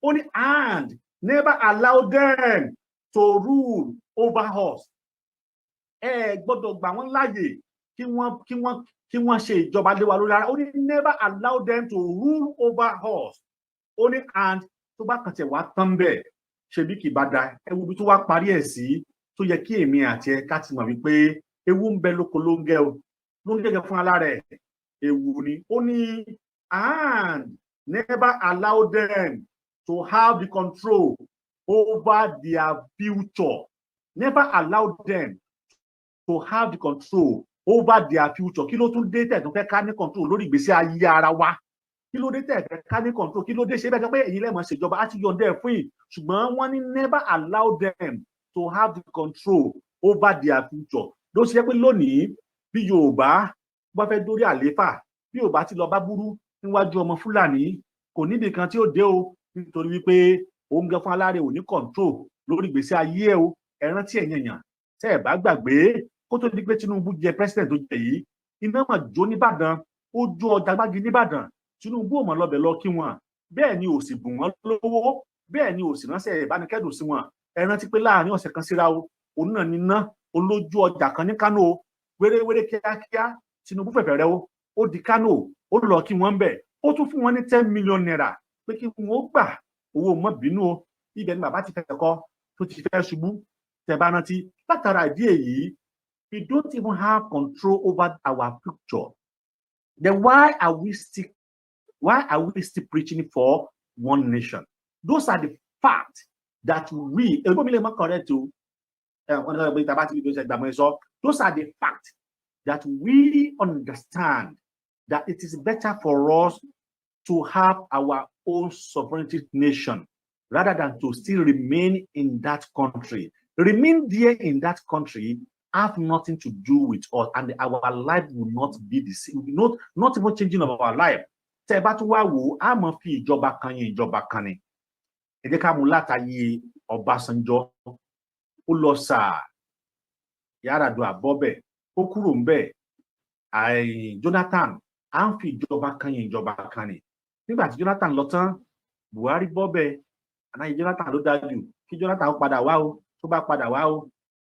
only and never allow them to rule over us. Gbọ́dọ̀ gbà wọ́n láyè kí wọ́n ṣe ìjọba lé wa lórí ara. Only never allow them to rule over us. Only and tó bá kàn tẹ̀ wá tán bẹ́ẹ̀, ṣebí kì bá da, ẹ wo bí tó wá parí ẹ̀ sí, tó yẹ kí èmi àti ẹ ká ti mọ̀ wípé ewu ń bẹ lóko ló ń gẹ o, ló ń gẹ́gẹ́ fún alára ẹ̀, ewu ni. Ó ní and never allow them to have the control over their future. Never allow them to have the control over their future. Kí ló tún dé tẹ̀ tó fẹ́ ká ní control lórí ìgbésí ayé ara wa? Kí ló dé tẹ̀ fẹ́ ká ní control? Kí ló dé ṣe bẹ́ẹ̀ pé èyí lẹ́mọ̀ ṣèjọba á ti yọ̀ǹda ẹ̀ fún yìí, ṣùgbọ́n wọ́n ní never allow them to have the control over their future. Ló ṣe pé lónìí bí Yorùbá bá fẹ́ dórí àléfà, bí Yorùbá ti lọ bá burú níwájú ọmọ Fúlàní, kò níbi kan tí ó dé o, nítorí wípé òun gan fún aláre ò ní control lórí ìgbésí ayé ẹ o. Ẹ rántí ẹ̀yin èèyàn, tẹ́ ẹ bá gbàgbé kó tó di pé Tinubu jẹ president tó jẹ yìí, iná mà jó nìbàdàn, ó jó ọjà gbági nìbàdàn. Tinubu ò mọ̀ lọ́bẹ̀ lọ kí wọn, bẹ́ẹ̀ ni ò sì bùn wọ́n lówó, bẹ́ẹ̀ ni ò sì ránṣẹ́ ìbánikẹ́dùn sí wọn. Ẹ rántí pé láàrin ọ̀sẹ̀ kan síra o, òun náà ní ná olójú ọjà kan ní Kano, wéréwéré kíákíá Tinubu fẹ̀fẹ̀ rẹ o, ó di Kano, ó lọ kí wọ́n bẹ̀, ó tún fún wọn ní 10 million naira pé kí wọ́n ó gbà owó mọ́ bínú o. Ibẹ̀ ni bàbá ti fẹ́ kọ́ tó ti fẹ́ ṣubú. Tẹ́ bá rántí, látara ìdí èyí, we don't even have control over our future. Then why are we still preaching for one nation? Those are the facts that we, those are the facts that we understand that it is better for us to have our own sovereignty nation rather than to still remain in that country. Remain there in that country have nothing to do with us, and our life will not be the same, not even changing of our life. Tẹ́ bá tún wá wò, a máa fi ìjọba kan yìn ìjọba kan ni. Ẹ jẹ́ ká mú látàyè Ọbásanjọ́, ó lọ sáà, Yar'Adua bọ́bẹ̀, ó kúrò ńbẹ̀, Jonathan, à ń fi ìjọba kan yìn ìjọba kan ni. Nígbà tí Jonathan lọ tán, Buhari bọ́bẹ̀, àná Jonathan ló dájú, kí Jonathan ó padà wá o, tó bá padà wá o,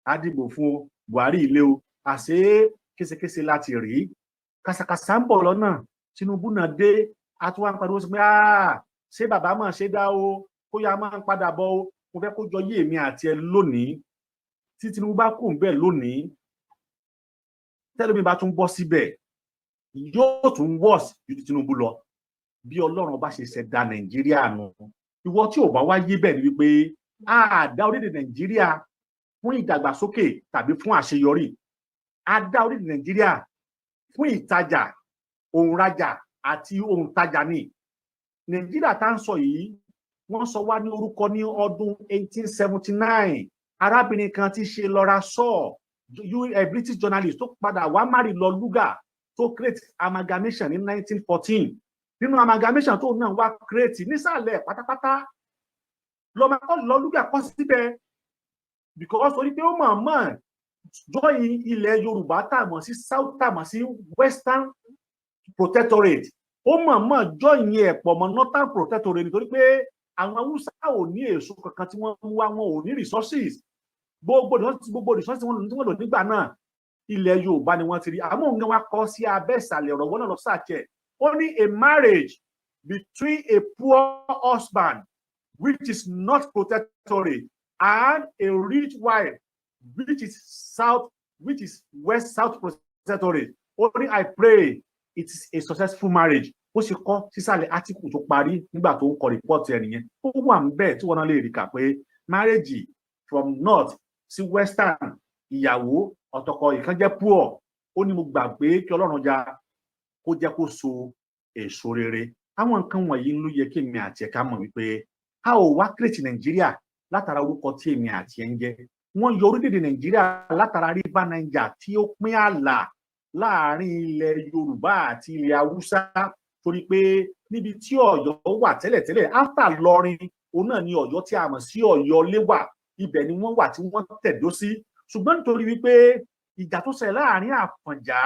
á dìbò fún o, Buhari ilé o, àṣé késekése láti rí, kàsàkàsà ń bọ̀ lọ́nà. Tinubu náà dé, àtúwà ń pariwo sí pé ṣé bàbá máa ṣe dá o, kó yá máa ń padà bọ̀ o, mo fẹ́ kó jọ yé èmi àti ẹ lónìí. Tí Tinubu bá kù bẹ́ẹ̀ lónìí, tẹ́lómi bá tún bọ́ síbẹ̀, yóò tún wọ́ọ̀sì ju Tinubu lọ. Bí Ọlọ́run bá ṣe ṣẹ̀dá Nàìjíríà nù, ìwọ tí ò bá wá yé bẹ́ẹ̀ ni wípé a dá orílẹ̀-èdè Nàìjíríà fún ìdàgbàsókè tàbí fún àṣeyọrí. A dá orílẹ̀-èdè Nàìjíríà fún ìtajà, òǹrajà àti òǹtajà ni. Nàìjíríà tá ń sọ yìí, wọ́n sọ wá ní orúkọ ní ọdún 1879. Arábìnrin kan tí ṣe Laura Shaw, British journalist tó padà wá marry lọ Lugard, tó create amalgamation ní 1914. Nínú amalgamation tó náà wá create nísàlẹ̀ pátápátá, lọ máa kọ́ lọ lúgà kọ́ síbẹ̀ because orí pé ó mọ̀ join ilẹ̀ Yorùbá tàmọ̀ sí South tàmọ̀ sí Western Protectorate ó mọ̀ join ẹ̀ pọ̀ mọ́ Northern Protectorate nítorí pé àwọn Haúsá ò ní èso kankan tí wọ́n mú wá, wọn ò ní resources gbogbo resources tí wọ́n lò nígbà náà ilẹ̀ Yorùbá ni wọ́n ti rí. àmọ́ òun gan wa kọ́ sí abẹ́ ìsàlẹ̀ ọ̀rọ̀ wọn náà lọ sàkẹ́ ó ní a marriage between a poor husband which is not protectorate and a rich wife which is west south protectorate ó ní I pray it is a successful marriage. Ó ṣe kọ́ sísàlẹ̀ átíkù tó parí nígbà tó ń kọ rìpọ́ọ̀tì ẹ̀ nìyẹn. Ó wà ń bẹ́ẹ̀ tí wọ́n náà lè rí kà pé marriage from north sí western ìyàwó ọ̀tọ̀kọ ìkan jẹ́ poor ó ní mo gbà pé kí Ọlọ́run já kó jẹ́ kó so èso rere. Àwọn nǹkan wọ̀nyí ló yẹ kí èmi àti ẹ̀ka mọ̀ wípé a ò wá kírètì Nàìjíríà látara orúkọ tí èmi àti ẹ̀ ń jẹ́. Wọ́n yọ orílẹ̀-èdè Nàìjíríà látara river Niger tí ó pín ààlà láàrin ilẹ̀ Yorùbá àti ilẹ̀ Haúsá torí pé níbi tí Ọ̀yọ́ wà tẹ́lẹ̀tẹ́lẹ̀ after Lọrin òun náà ni Ọ̀yọ́ tí a mọ̀ sí Ọ̀yọ́ lẹ́wà ibẹ̀ ni wọ́n wà tí wọ́n tẹ̀dó sí. Ṣùgbọ́n nítorí wípé ìjà tó ṣẹlẹ̀ láàrin Àfọ̀njá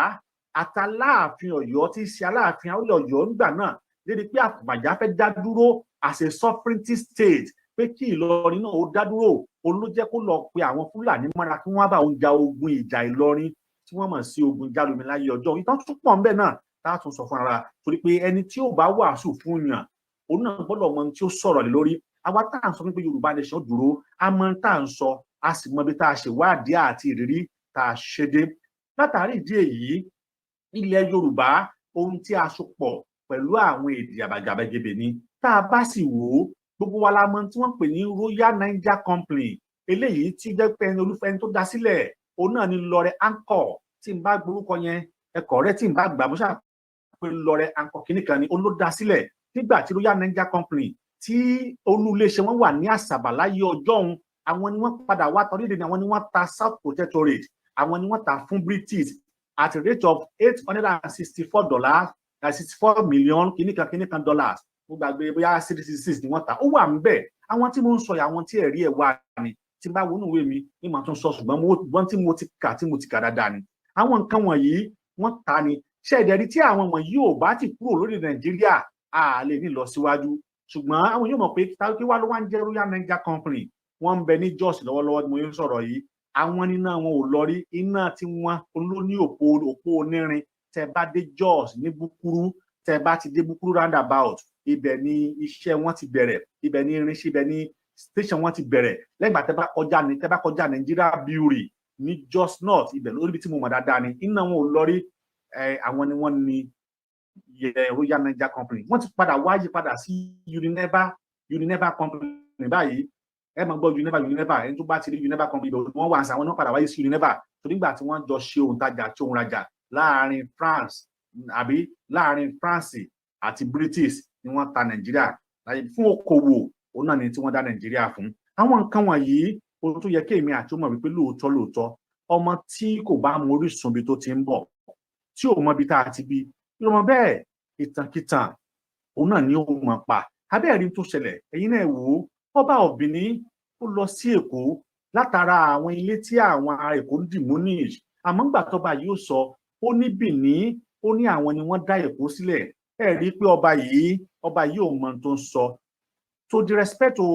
àtàláàfin Ọ̀yọ́ tí í ṣe Aláàfin Ọ̀yọ́ nígbà náà lédi pé Àfọ̀njá fẹ́ dá dúró as a sovereignty state pé kí Ìlọrin náà ó dá dúró òun ló jẹ́ kó lọ pe àwọn Fúlàní mọ́ra kí wọ́n bá òun ja ogun ìjà Ìlọrin tí wọ́n mọ̀ sí ogun Jálómi láyé ọjọ́. Ìtàn tún pọ̀ ńbẹ̀ náà táàtún sọ fún ara torí pé ẹni tí ó bá wàásù fún yàn òun náà gbọ́dọ̀ mọ tí ó sọ̀rọ̀ lé lórí. Àwa tá à ń sọ pé Yorùbá nation dúró a mọ tá à ń sọ a sì mọ bí tá a ṣe wádìí àti ìrírí tá a ṣe dé. Látàrí ìdí èyí ilẹ̀ Yorùbá ohun tí a so pọ̀ pẹ̀lú àwọn èdè àbàgàbàgebè ni. Tá a bá sì wò ó gbogbo wa la mọ tí wọ́n pè ní Royal Niger Company eléyìí tí jẹ́ pé ẹni olúfẹ́ni tó dá sílẹ̀ òun náà ni Lọ́rẹ́ Anchor tí n bá gborúkọ yẹn ẹ̀kọ́ rẹ̀ tí n bá gbà bó ṣáà pé Lọ́rẹ́ Anchor kìnnìkan ni òun ló dá sílẹ̀ nígbà tí Royal Niger Company tí olú iléeṣẹ́ wọn wà ní Àsàbà láyé ọjọ́ òun àwọn ni wọ́n padà wá tọ́lé dèní àwọn ni wọ́n ta South Protectorate àwọn ni wọ́n ta fún British at a rate of $864 $64 million kìnnìkan dollars mo gbàgbé bóyá 66 ni wọ́n ta ó wà ń bẹ̀. Àwọn tí mo ń sọ yà àwọn tí ẹ̀rí ẹ̀ wà ní tí n bá wọnú ìwé mi ní màá tún sọ ṣùgbọ́n tí mo ti kà dáadáa ni. Àwọn nǹkan wọ̀nyí wọ́n ta ni ṣẹ̀dẹ̀rí tí àwọn wọ̀nyí ò bá ti kúrò lórí Nàìjíríà a lè ní lọ síwájú. Ṣùgbọ́n àwọn yóò mọ̀ pé kí wá ló wá ń jẹ́ Royal Niger Company wọ́n ń bẹ ní Jos lọ́wọ́lọ́wọ́ tí mo ń sọ̀rọ̀ yìí. Àwọn níná wọn ò lọ rí iná tí wọ́n ló ní òpó onírin tẹ bá dé Jos ní Búkúrú tẹ bá ti dé Búkúrú roundabout ibẹ̀ ni iṣẹ́ wọn ti bẹ̀rẹ̀ ibẹ̀ ni irinṣẹ́ ibẹ̀ ni station wọn ti bẹ̀rẹ̀ lẹ́gbàá tẹ bá kọjá Nigeria Brewery ní Jos North ibẹ̀ lórí ibi tí mo mọ̀ dáadáa ni iná wọn ò lọ rí àwọn ni wọ́n ní Royal Niger Company wọ́n ti padà wáyé padà sí Unilever Company báyìí ẹ máa gbọ́ Unilever ẹni tó bá ti rí Unilever Company ibẹ̀ wọ́n wà àwọn náà padà wáyé sí Unilever tó nígbà tí wọ́n jọ ṣe òǹtajà àti òun rajà láàrin France àti British ni wọ́n ta Nàìjíríà fún okòwò òun náà ni tí wọ́n dá Nàìjíríà fún. Àwọn nǹkan wọ̀nyí ohun tó yẹ kí èmi àti ọmọ wípé lóòótọ́ ọmọ tí kò bá mọ orísun ibi tó ti ń bọ̀ tí ò mọ ibi tá a ti bí lọ́mọ bẹ́ẹ̀ ìtànkìtàn òun náà ni ó mọ̀ pa abẹ́ẹ̀rí tó ṣẹlẹ̀ ẹ̀yin náà wò ó ọba Ọ̀bìní ó lọ sí Èkó látara àwọn ilé tí àwọn ará Èkó ń dì mú ní àmọ́ ńgbà tọ́ba yìí ó sọ ó ní Bìní ó ní àwọn ni wọ́n dá Èkó sílẹ̀ ẹ rí i pé ọba yìí ò mọ tó ń sọ to the respect to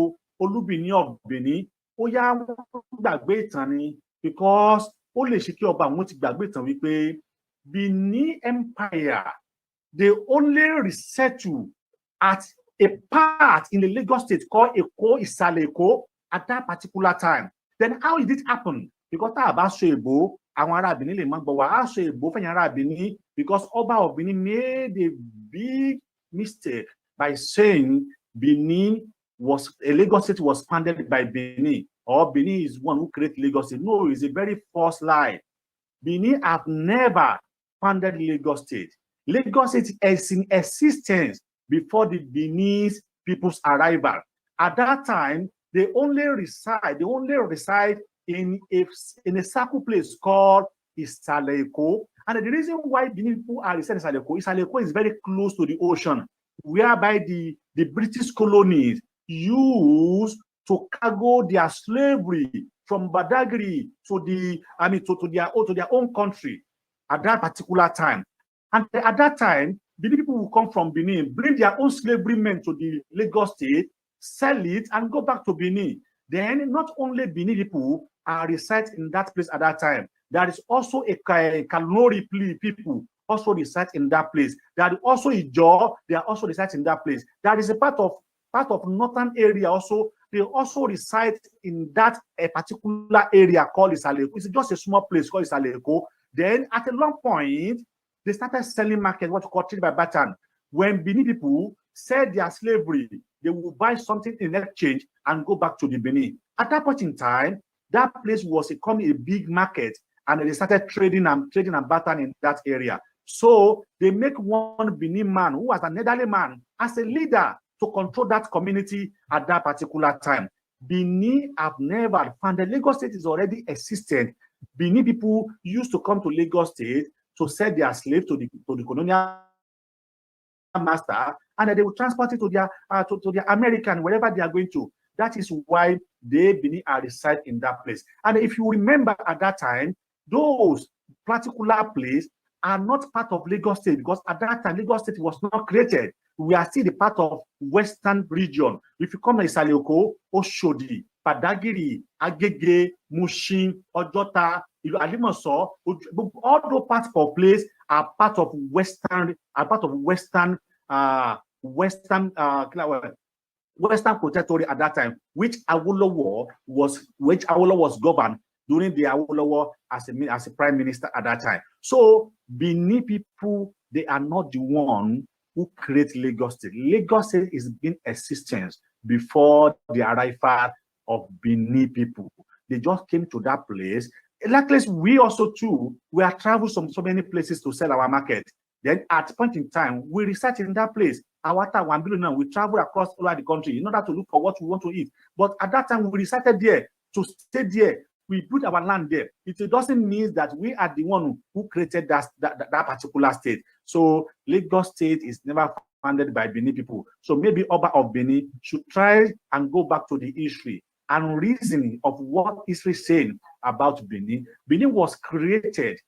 Olúbìní of Benin ó yá gbàgbé ìtàn ni because ó lè ṣe kí ọba àwọn ti gbàgbé ìtàn wípé Benin Empire they only resettle at a part in the Lagos state called Èkó Ìsàlẹ̀ Èkó at that particular time. Then how did it happen? Because tá a bá sọ èbó àwọn ará Benin lè má gbọ́ wá á sọ èbó fẹ̀yìn ará Benin because ọba of Benin made a big mistake by saying Lagos state was founded by Benin or Benin is one who created Lagos state. No, it's a very false lie. Benin have never founded Lagos state. Lagos state is in existence before the Beninese people's arrival. At that time, they only reside in a circle place called Ìsàlẹ̀ Èkó. And the reason why Benin people are residing in Ìsàlẹ̀ Èkó is very close to the ocean, whereby the British colonies used to cargo their slavery from Badagry to their own country at that particular time. And at that time, Benin people will come from Benin, bring their own slavery men to the Lagos state, sell it, and go back to Benin. Then not only Benin people are reside in that place at that time, there is also a Kanori people also reside in that place. There is also Ijaw, they are also reside in that place. There is a part of northern area also, they also reside in that a particular area called Isaleko. It's just a small place called Isaleko. Then at a long point, they started selling market, what you call trade by Batan. When Benin people sell their slavery, they will buy something in exchange and go back to the Benin. At that point in time, that place was becoming a big market, and they started trading and Batan in that area. So they make one Benin man who was an elderly man as a leader to control that community at that particular time. Benin have never found the Lagos state is already existent. Benin people used to come to Lagos state to sell their slaves to the colonial master, and then they will transport it to their American, wherever they are going to. That is why they Benin are reside in that place. And if you remember at that time, those particular places are not part of Lagos state, because at that time Lagos state was not created. We are still the part of Western region. If you come to Isaleko, Oshodi, Badagiri, Agege, Mushin, Ojota, Alimoso, all those parts of place are part of Western protectorate at that time, which Awolowo was governed during the Awolowo as a prime minister at that time. So Benin people, they are not the one who create Lagos state. Lagos state is in existence before the arrival of Benin people. They just came to that place. Likewise, we also too, we have traveled from so many places to sell our market. Then at a point in time, we research in that place. Our now, we travel across all over the country in order to look for what we want to eat. But at that time, we researched there to stay there. We put our land there. It doesn't mean that we are the one who created that particular state. So Lagos state is never founded by Benin people. So maybe Oba of Benin should try and go back to the history and reasoning of what history is saying about Benin. Benin was created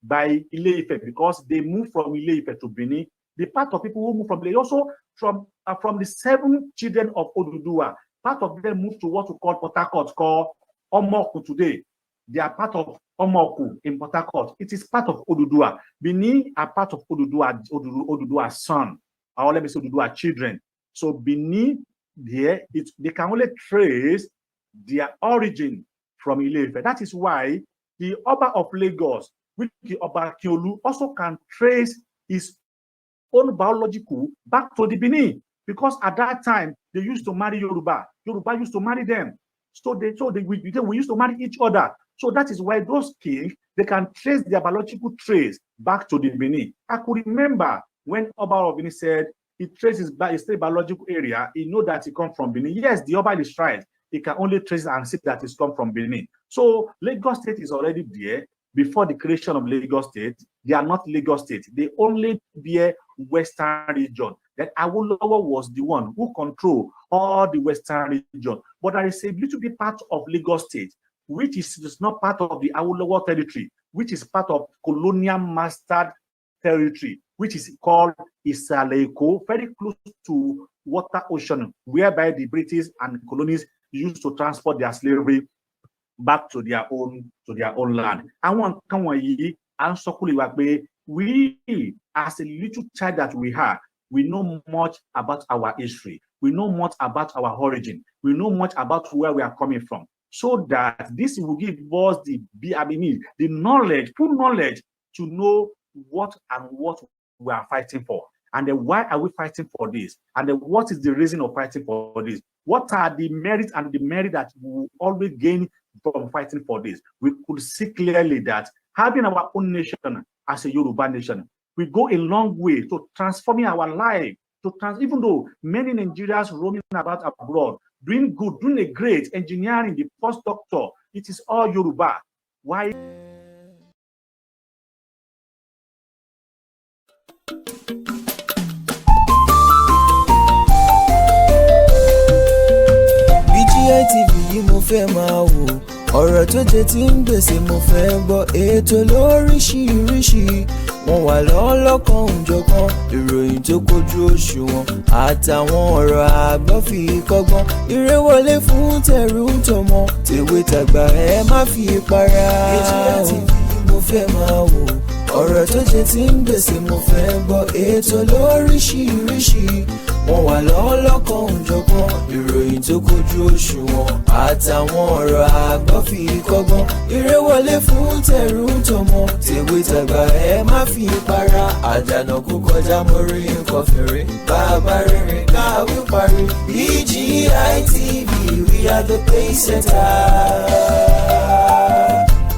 by Ile-Ife because they moved from Ile-Ife to Benin. The part of people who moved from Benin, also from the 7 children of Oduduwa, part of them moved to what we call Port Harcourt, called Omoku today. They are part of Omoku in Port Harcourt. It is part of Oduduwa. Benin are part of Oduduwa's son, or let me say Oduduwa children. So Benin, they can only trace their origin from Ile-Ife. That is why the Oba of Lagos, which the Oba Akiolu, also can trace his own biological back to the Benin, because at that time they used to marry Yoruba. Yoruba used to marry them. We used to marry each other. So that is why those kings, they can trace their biological trace back to the Benin. I could remember when Oba of Benin said he traces by his biological area, he know that he comes from Benin. Yes, the Oba is right. He can only trace and see that it's come from Benin. So Lagos state is already there. Before the creation of Lagos state, they are not Lagos state. They only bear Western region. That Awolowo was the one who controlled all the Western region. But there is a little bit part of Lagos state, which is not part of the Awolowo territory, which is part of colonial mastered territory, which is called Isaleko, very close to water ocean, whereby the British and colonies used to transport their slavery back to their own land. We, as a little child that we are, we know much about our history. We know much about our origin. We know much about where we are coming from. So that this will give us the knowledge, full knowledge to know what we are fighting for. And then why are we fighting for this? And then what is the reason of fighting for this? What are the merits and the merit that we will always gain from fighting for this? We could see clearly that having our own nation as a Yoruba nation, we go a long way to transforming our life, even though many Nigerians roaming about abroad, doing good, doing a great engineering, the first doctor, it is all Yoruba. Why? BGI TV yìí mo fẹ́ máa wò, ọ̀rọ̀ tó jẹ tí ń gbèsè mo fẹ́ gbọ́, ètò lóríṣiríṣi wọ́n wà lọ́lọ́kan òjọ̀kan, ìròyìn tó kojú òṣùwọ̀n àtàwọn ọ̀rọ̀ àgbọ́ fi kọ́gbọ́n, eré wọlé fún tẹ̀rù tọmọ tèwe tàgbà ẹ má fi para. BGI TV mo fẹ́ máa wò, ọ̀rọ̀ tó jẹ tí ń gbèsè mo fẹ́ gbọ́, ètò lóríṣiríṣi wọ́n wà lọ́lọ́kan òjọ̀kan, ìròyìn tó kojú òṣùwọ̀n àtàwọn ọ̀rọ̀ àgbọ́ fi kọ́gbọ́n, eré wọlé fún tẹ̀rù tọmọ tèwe tàgbà ẹ má fi para. Àdànà kó kọjá mórí nǹkan fèrè, bàbá rere káwí parí. BGI TV, we are the pace setters.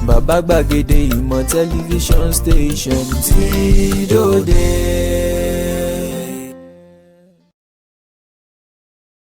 Bàbá gbàgede ìmọ̀ tẹlifíṣọ̀n station tí dòde.